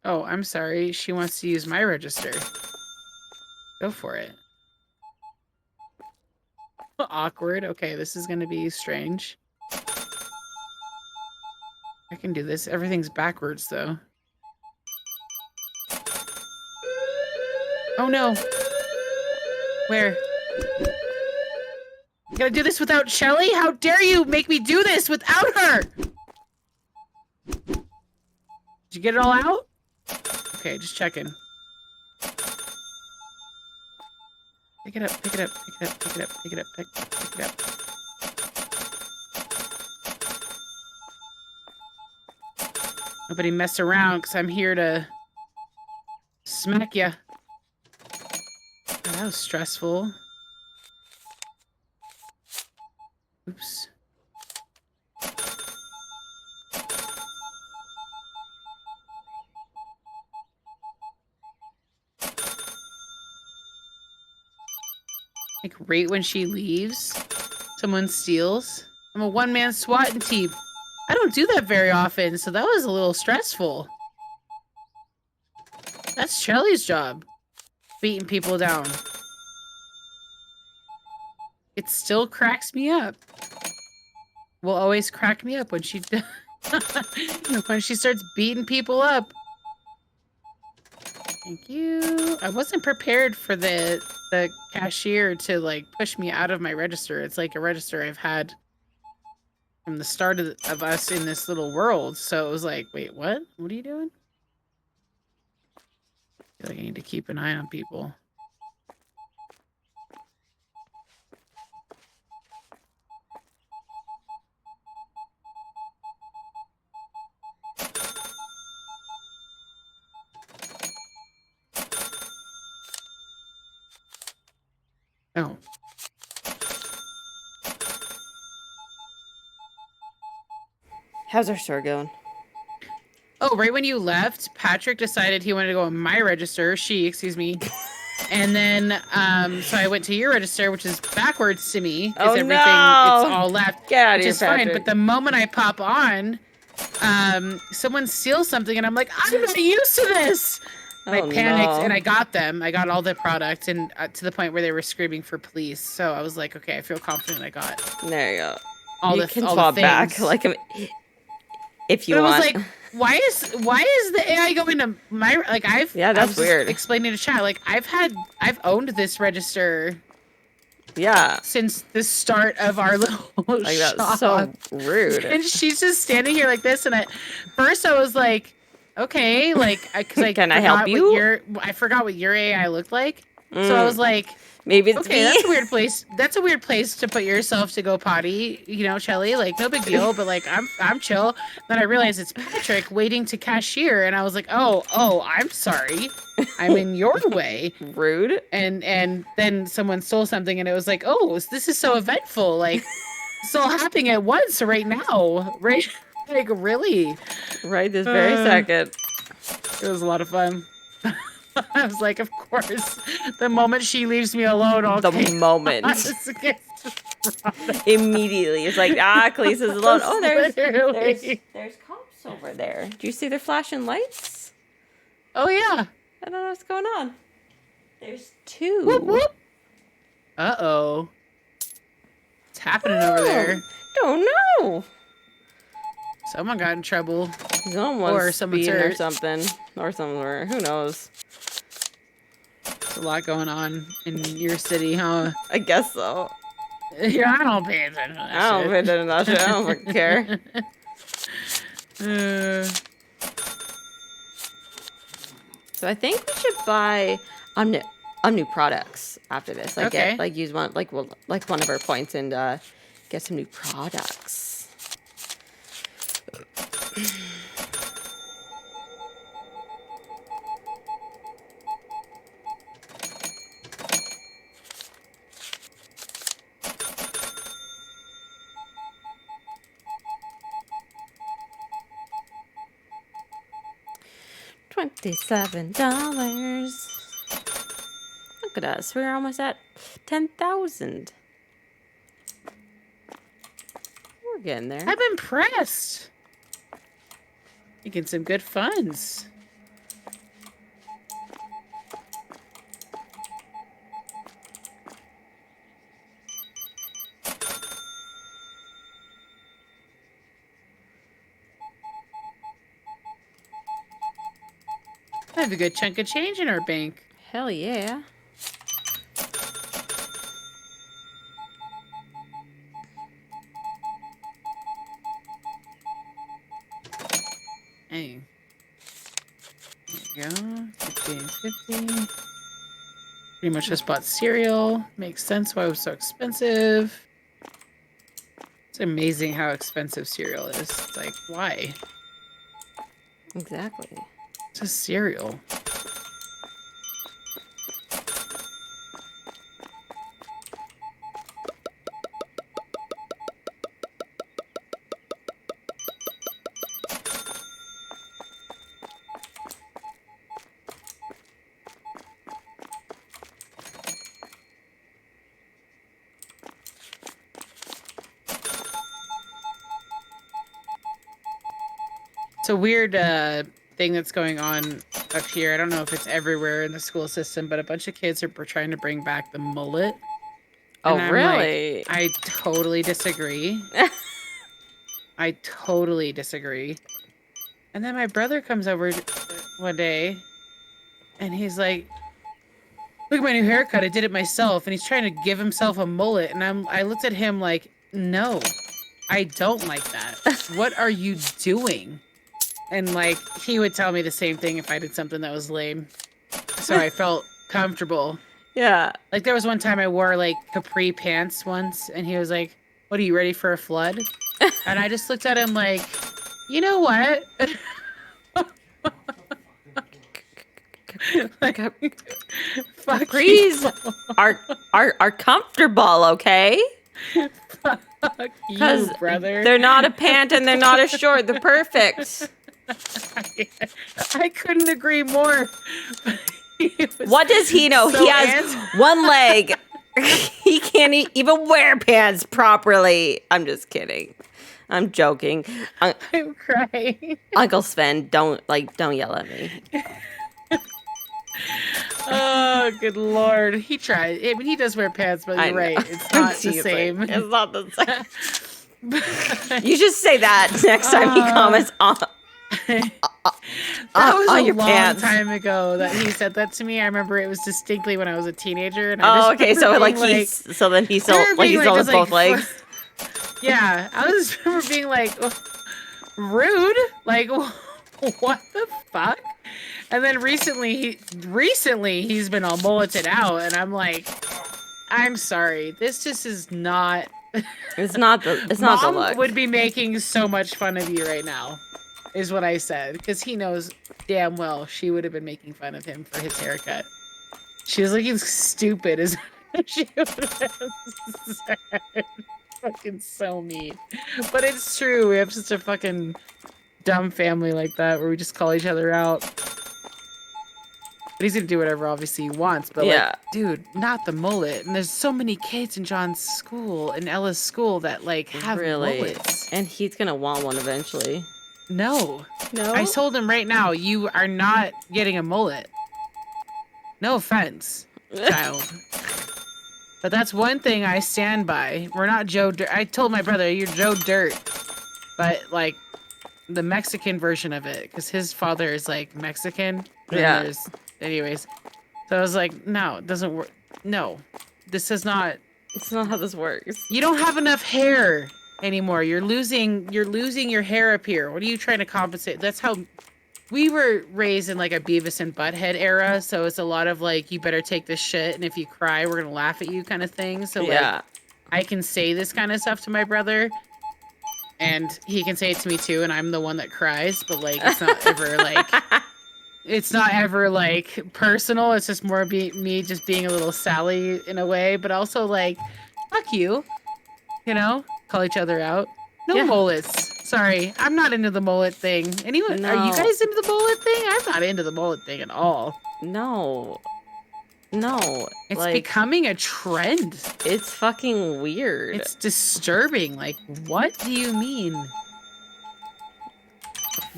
Oh, I'm sorry. She wants to use my register. Go for it. Awkward. Okay, this is gonna be strange. I can do this. Everything's backwards, though. Oh, no. Where? You gotta do this without Shelly? How dare you make me do this without her? Did you get it all out? Okay, just checking. Pick it up, pick it up, pick it up, pick it up, pick it up, pick it up. Nobody mess around, because I'm here to smack ya. Oh, that was stressful. Oops. Like, right when she leaves, someone steals. I'm a one-man SWAT team. I don't do that very often, so that was a little stressful. That's Shelly's job. Beating people down. It still cracks me up. Will always crack me up when she when she starts beating people up. Thank you. I wasn't prepared for the cashier to like push me out of my register. It's like a register I've had from the start of us in this little world. So it was like, wait, what? What are you doing? I feel like I need to keep an eye on people. Oh. How's our store going? Oh, right when you left, Patrick decided he wanted to go on my register. Excuse me. And then, so I went to your register, which is backwards to me because Oh, everything it's no! all left, Get out of which here, is fine. Patrick. But the moment I pop on, someone steals something, and I'm like, I'm not used to this. And I Oh, panicked, no. and I got them. I got all the products, and to the point where they were screaming for police. So I was like, okay, I feel confident. I got There you go. all You the can all the swap back, things. like, if But you it was want. like, why is the AI going to my like Yeah, I that's was just weird. explaining to chat like I've owned this register Yeah. since the start of our little Like, that's shop, so rude. and she's just standing here like this. And first I was like, okay, like because I Can I help forgot what you? your AI looked like. So I was like, Maybe it's okay, me. that's a weird place. That's a weird place to put yourself to go potty, Shelly. Like, no big deal, but like, I'm chill. Then I realized it's Patrick waiting to cashier, and I was like, oh, I'm sorry, I'm in your way. Rude. And then someone stole something, and it was like, oh, this is so eventful. Like, it's all happening at once right now, right? Like, really? Right this very second. It was a lot of fun. I was like, of course. The moment she leaves me alone, all The moment. Immediately. It's like, Khalees is alone. Oh, there's cops over there. Do you see their flashing lights? Oh yeah. I don't know what's going on. There's two. Whoop, whoop. Uh-oh. What's happening over there? Don't know. Someone got in trouble. Someone's Or someone's speeding or hurt. something. Or somewhere. Who knows? There's a lot going on in your city, huh? I guess so. Yeah, I don't pay attention to that I don't pay shit. attention to that shit. I don't fucking care. So I think we should buy new products after this. Like Okay. use one one of our points and get some new products. 27. Look at us. We're almost at 10,000. We're getting there. I'm impressed. Making some good funds. I have a good chunk of change in our bank. Hell yeah. Hey. There you go. 50 and 50. Pretty much just bought cereal. Makes sense why it was so expensive. It's amazing how expensive cereal is. It's like, why? Exactly. It's just cereal. It's a weird thing that's going on up here. I don't know if it's everywhere in the school system, but a bunch of kids are trying to bring back the mullet. Oh, And I'm really? like, I totally disagree. I totally disagree. And then my brother comes over one day, and he's like, "Look at my new haircut. I did it myself." And he's trying to give himself a mullet, and I looked at him like, "No, I don't like that. What are you doing?" And like he would tell me the same thing if I did something that was lame. So I felt comfortable. Yeah. Like there was one time I wore like capri pants once, and he was like, "What, are you ready for a flood?" And I just looked at him like, "You know what?" Like, fuck Capris you. are comfortable, okay? Fuck Because you, brother. they're not a pant and they're not a short. They're perfect. I couldn't agree more. What does he know? So He has one leg. He can't even wear pants properly. I'm just kidding. I'm joking. I'm crying. Uncle Sven, don't yell at me. Oh, good lord. He tried. I mean, he does wear pants, but you're right. It's not the same. It's not the same. You just say that next time he comments on that was a your long pants. time ago that he said that to me. I remember it was distinctly when I was a teenager. And Oh, I okay. So remember like being he's so then he's I still remember like being he's still just with both legs. Yeah, I just remember being like, oh, rude. Like, what the fuck? And then recently he's been all mulleted out, and I'm like, I'm sorry, this just is not. It's not the Mom look. would be making so much fun of you right now, is what I said, because he knows damn well she would have been making fun of him for his haircut. She was looking stupid as she would have said. Fucking so mean. But it's true. We have such a fucking dumb family like that where we just call each other out. But he's gonna do whatever obviously he wants. But like, dude, not the mullet. And there's so many kids in John's school, in Ella's school, that like have mullets. And he's gonna want one eventually. No. No. I told him right now, you are not getting a mullet. No offense, child. But that's one thing I stand by. We're not Joe Dirt. I told my brother, you're Joe Dirt. But, like, the Mexican version of it. Because his father is, like, Mexican. Yeah. Anyways. So I was like, no, it doesn't work. No. This is not... It's not how this works. You don't have enough hair anymore. You're losing your hair up here. What are you trying to compensate? That's how... We were raised in like a Beavis and Butthead era, so it's a lot of like, you better take this shit, and if you cry, we're gonna laugh at you kind of thing. So like, I can say this kind of stuff to my brother, and he can say it to me too, and I'm the one that cries, but like, it's not ever like personal. It's just more me just being a little Sally in a way, but also like, fuck you, call each other out. No mullets. Sorry, I'm not into the mullet thing. Anyone? No. Are you guys into the mullet thing? I'm not into the mullet thing at all. No. It's like, becoming a trend. It's fucking weird. It's disturbing. Like, what do you mean?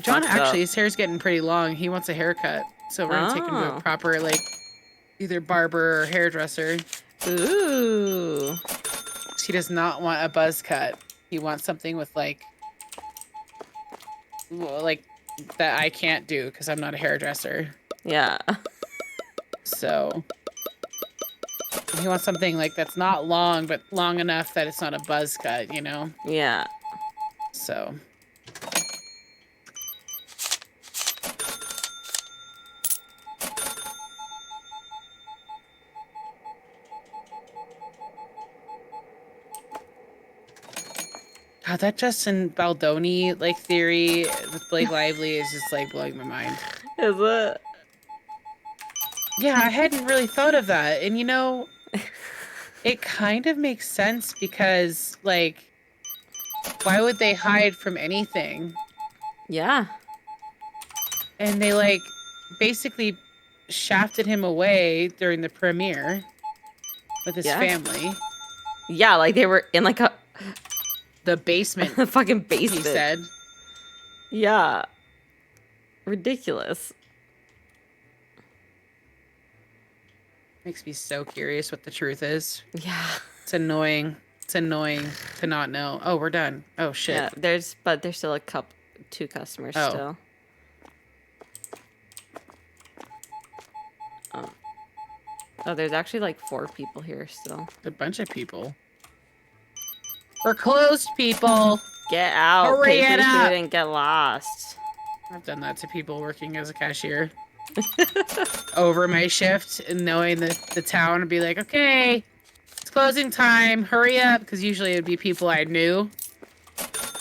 John, actually, his hair's getting pretty long. He wants a haircut. So we're gonna take him to a proper, like, either barber or hairdresser. Ooh. He does not want a buzz cut. He wants something with, like that I can't do because I'm not a hairdresser. Yeah. So he wants something like that's not long, but long enough that it's not a buzz cut, Yeah. So. God, that Justin Baldoni like theory with Blake Lively is just like blowing my mind. Is it? Yeah, I hadn't really thought of that. And it kind of makes sense because like, why would they hide from anything? Yeah. And they like basically shafted him away during the premiere with his family. Yeah, like they were in like the basement. The fucking basement. He said. Yeah. Ridiculous. Makes me so curious what the truth is. Yeah. It's annoying. It's annoying to not know. Oh, we're done. Oh shit. Yeah, there's still two customers still. Oh, there's actually like 4 people here still. A bunch of people. We're closed, people. Get out. Hurry Pay for it the up. food and get lost. I've done that to people working as a cashier. Over my shift and knowing the town and be like, okay, it's closing time. Hurry up. Because usually it would be people I knew.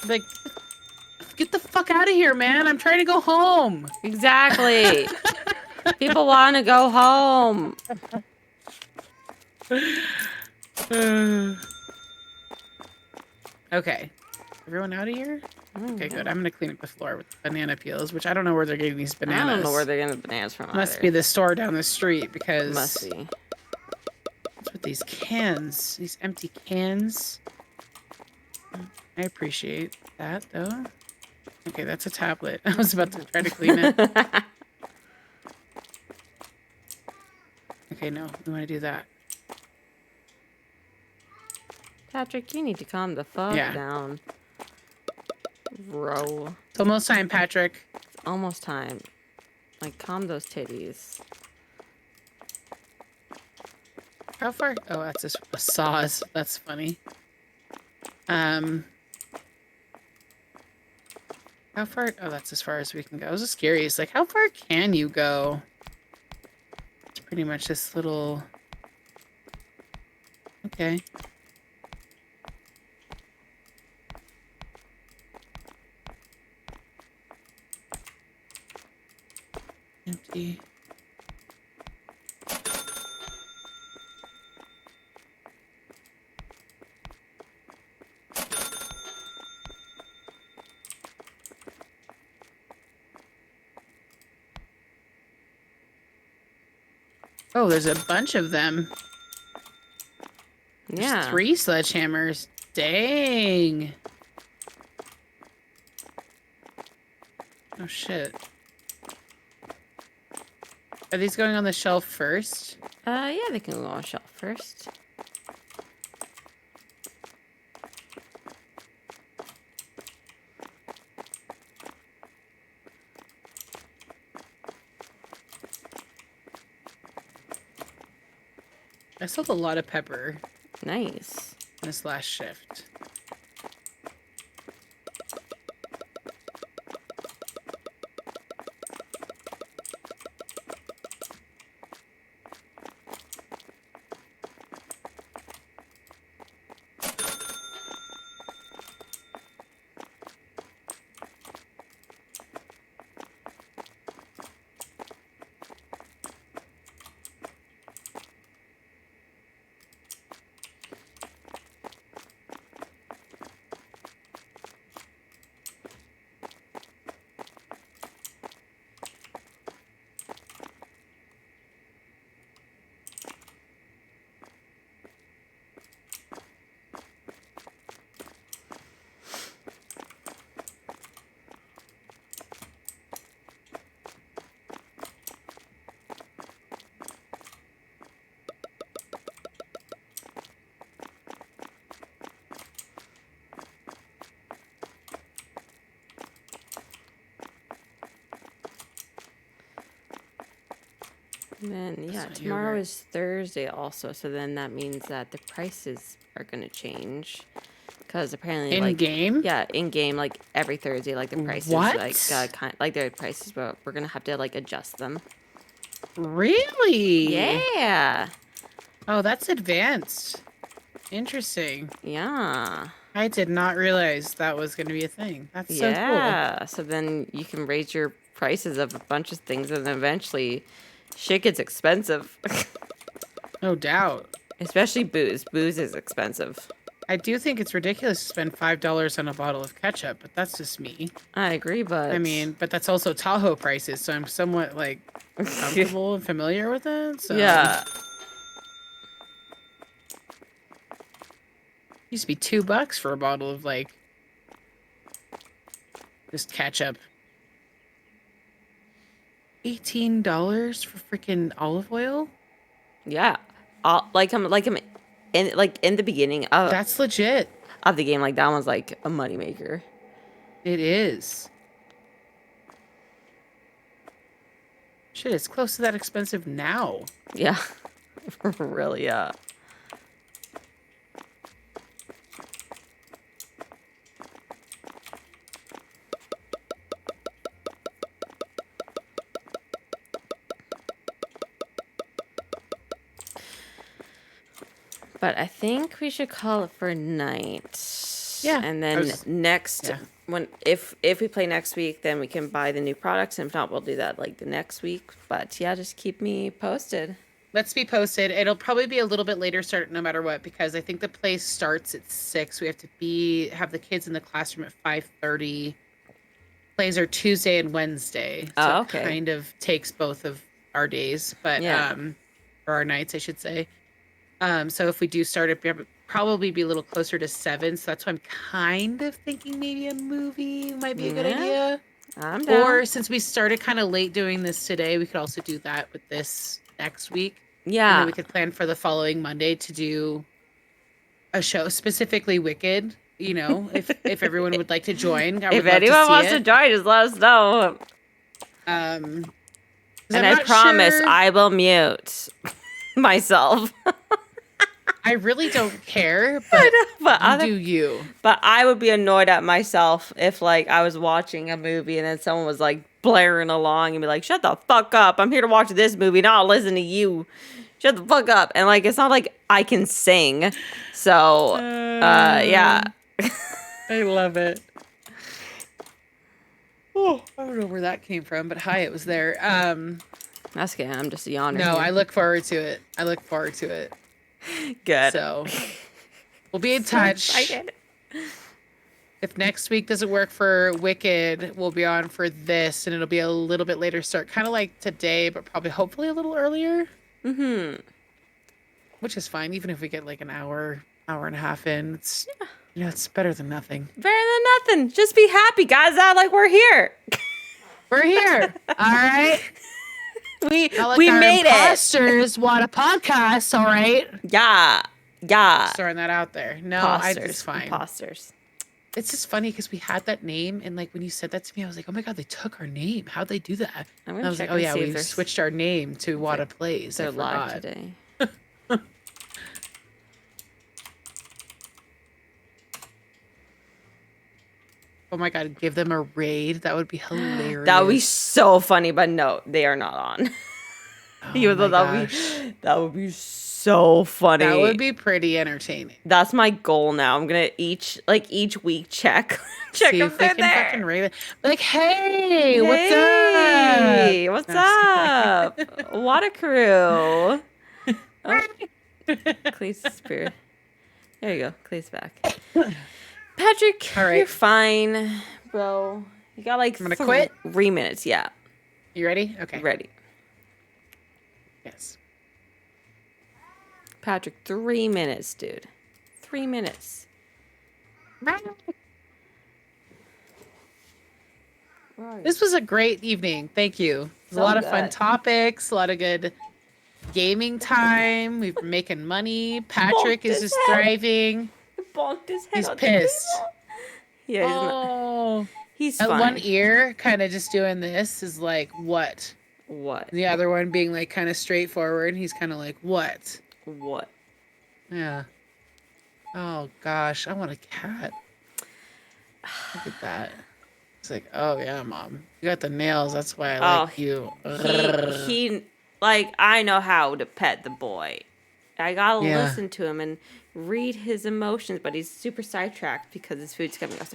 Like, get the fuck out of here, man. I'm trying to go home. Exactly. People want to go home. Okay. Everyone out of here? Okay, good. I'm gonna clean up the floor with banana peels, which I don't know where they're getting these bananas. I don't know where they're getting the bananas from Must either. be the store down the street because Must be. what's with these cans? These empty cans. I appreciate that though. Okay, that's a tablet. I was about to try to clean it. Okay, no, we want to do that. Patrick, you need to calm the fuck down. Bro. It's almost time, Patrick. It's almost time. Like, calm those titties. How far? Oh, that's a saws. That's funny. How far? Oh, that's as far as we can go. I was just curious. Like, how far can you go? It's pretty much this little... Okay. Empty. Oh, there's a bunch of them. Yeah. There's 3 sledgehammers. Dang. Oh, shit. Are these going on the shelf first? Yeah, they can go on the shelf first. I sold a lot of pepper. Nice. In this last shift. And then, yeah, That's tomorrow yogurt. is Thursday also, so then that means that the prices are going to change. Because apparently, In game? Yeah, in-game, like, every Thursday, like, the prices, What? like, their prices, but we're going to have to, like, adjust them. Really? Yeah. Oh, that's advanced. Interesting. Yeah. I did not realize that was going to be a thing. That's so cool. Yeah. So then you can raise your prices of a bunch of things, and then eventually shit gets expensive. No doubt. Especially booze. Booze is expensive. I do think it's ridiculous to spend $5 on a bottle of ketchup, but that's just me. I agree, but... I mean, but that's also Tahoe prices, so I'm somewhat, like, comfortable and familiar with it, so... Yeah. Used to be $2 for a bottle of, like, just ketchup. $18 for freaking olive oil? Yeah. I'm in the beginning That's legit. of the game, like, that one's, like, a moneymaker. It is. Shit, it's close to that expensive now. Yeah. Really, yeah. But I think we should call it for night. Yeah. And I then was- next yeah. when if we play next week, then we can buy the new products. And if not, we'll do that like the next week. But yeah, just keep me posted. Let's be posted. It'll probably be a little bit later start no matter what, because I think the play starts at 6. We have to have the kids in the classroom at 5:30. Plays are Tuesday and Wednesday. So Oh, it okay. kind of takes both of our days, but Yeah. or our nights, I should say. So if we do start it, probably be a little closer to 7. So that's why I'm kind of thinking maybe a movie might be a good Yeah. idea. I'm down. Or since we started kind of late doing this today, we could also do that with this next week. And Yeah. then we could plan for the following Monday to do a show, specifically Wicked. You know, if everyone would like to join, I would If love anyone to see wants it. to join, just let us know. 'Cause And I'm I not promise sure- I will mute myself. I really don't care, but but you do you. But I would be annoyed at myself if like I was watching a movie and then someone was like blaring along and be like, "Shut the fuck up! I'm here to watch this movie, not listen to you. Shut the fuck up!" And like it's not like I can sing, so yeah. I love it. Oh, I don't know where that came from, but hi, it was there. That's okay. I'm just a yawner. No, here. I look forward to it. I look forward to it. Good. So we'll be in touch. Excited. If next week doesn't work for Wicked, we'll be on for this, and it'll be a little bit later start, kind of like today, but probably hopefully a little earlier. Mm-hmm. Which is fine, even if we get like an hour and a half in. It's it's better than nothing. Better than nothing. Just be happy, guys. Act like we're here. We're here. All right. We Not like we our made imposters want a podcast. All right. it. Yeah. Just throwing that out there. No, Imposters. it's fine. Imposters. It's just funny because we had that name, and like when you said that to me, I was like, "Oh my god, they took our name. How'd they do that?" I'm And gonna I was check like, "Oh and yeah, see if we there's- switched our name to Wawta Plays." I They're live forgot. today. Oh my god, give them a raid. That would be hilarious. That would be so funny, but no, they are not on. Oh Even though my that would be so funny. That would be pretty entertaining. That's my goal now. I'm gonna each week check See if if they they're can fucking there. raid it. Like, hey, Hey, what's what's No, I'm up? Water crew. Oh. Clee's spirit. There you go. Clee's back. Patrick, All right. you're fine, bro. You got like I'm gonna quit? 3 minutes. Yeah, You ready? Okay. ready. Yes. Patrick, 3 minutes, dude. 3 minutes. This was a great evening. Thank you. It was a So lot of fun good. topics, a lot of good gaming time. We've been making money. Patrick is his just head. thriving. He bonked his head He's on the pissed. table. Yeah, Oh. he's At fine. one ear, kind of just doing this is like, what? What? And the other one being like kind of straightforward. He's kind of like, what? What? Yeah. Oh gosh, I want a cat. Look at that. It's like, oh yeah, mom. You got the nails. That's why I like you. He like I know how to pet the boy. I gotta Yeah. listen to him and read his emotions, but he's super sidetracked because his food's coming up.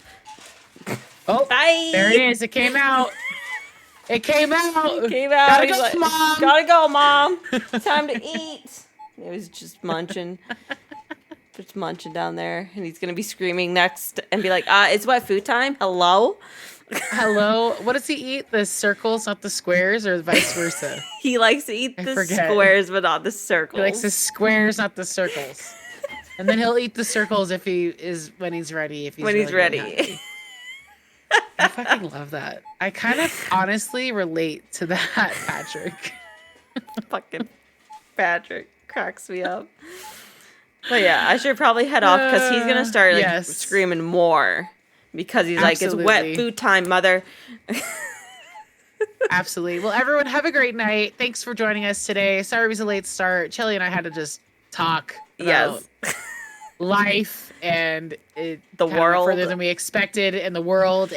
Oh, Bye. there it is. It came out. It came out. Came out. Gotta He's go, like, mom. Gotta go, mom. Time to eat. He was just munching. Just munching down there. And he's gonna be screaming next and be like, it's what food time? Hello? Hello. What does he eat? The circles, not the squares, or vice versa? He likes to eat the forget. squares but not the circles. He likes the squares, not the circles. And then he'll eat the circles if he is when he's ready. If he's when he's really, ready. really hungry. I fucking love that. I kind of honestly relate to that, Patrick. Fucking Patrick cracks me up. But yeah, I should probably head off because he's gonna start like Yes. screaming more because he's like, it's wet Absolutely. food time, mother. Absolutely. Well, everyone, have a great night. Thanks for joining us today. Sorry it was a late start. Chelly and I had to just talk about Yes. life and it The kind of went world. further than we expected in the world,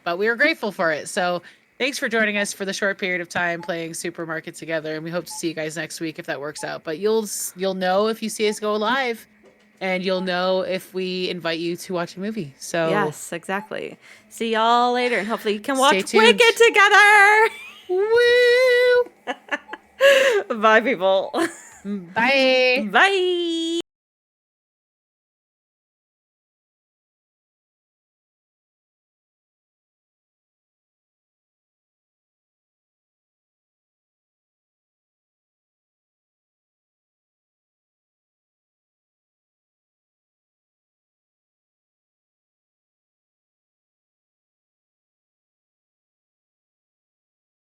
but we were grateful for it. So thanks for joining us for the short period of time playing Supermarket together, and we hope to see you guys next week if that works out. But you'll know if you see us go live. and you'll know if we invite you to watch a movie. So Yes, exactly. See y'all later, and hopefully you can stay watch tuned. Wicked together. Woo! Bye, people. Bye. Bye.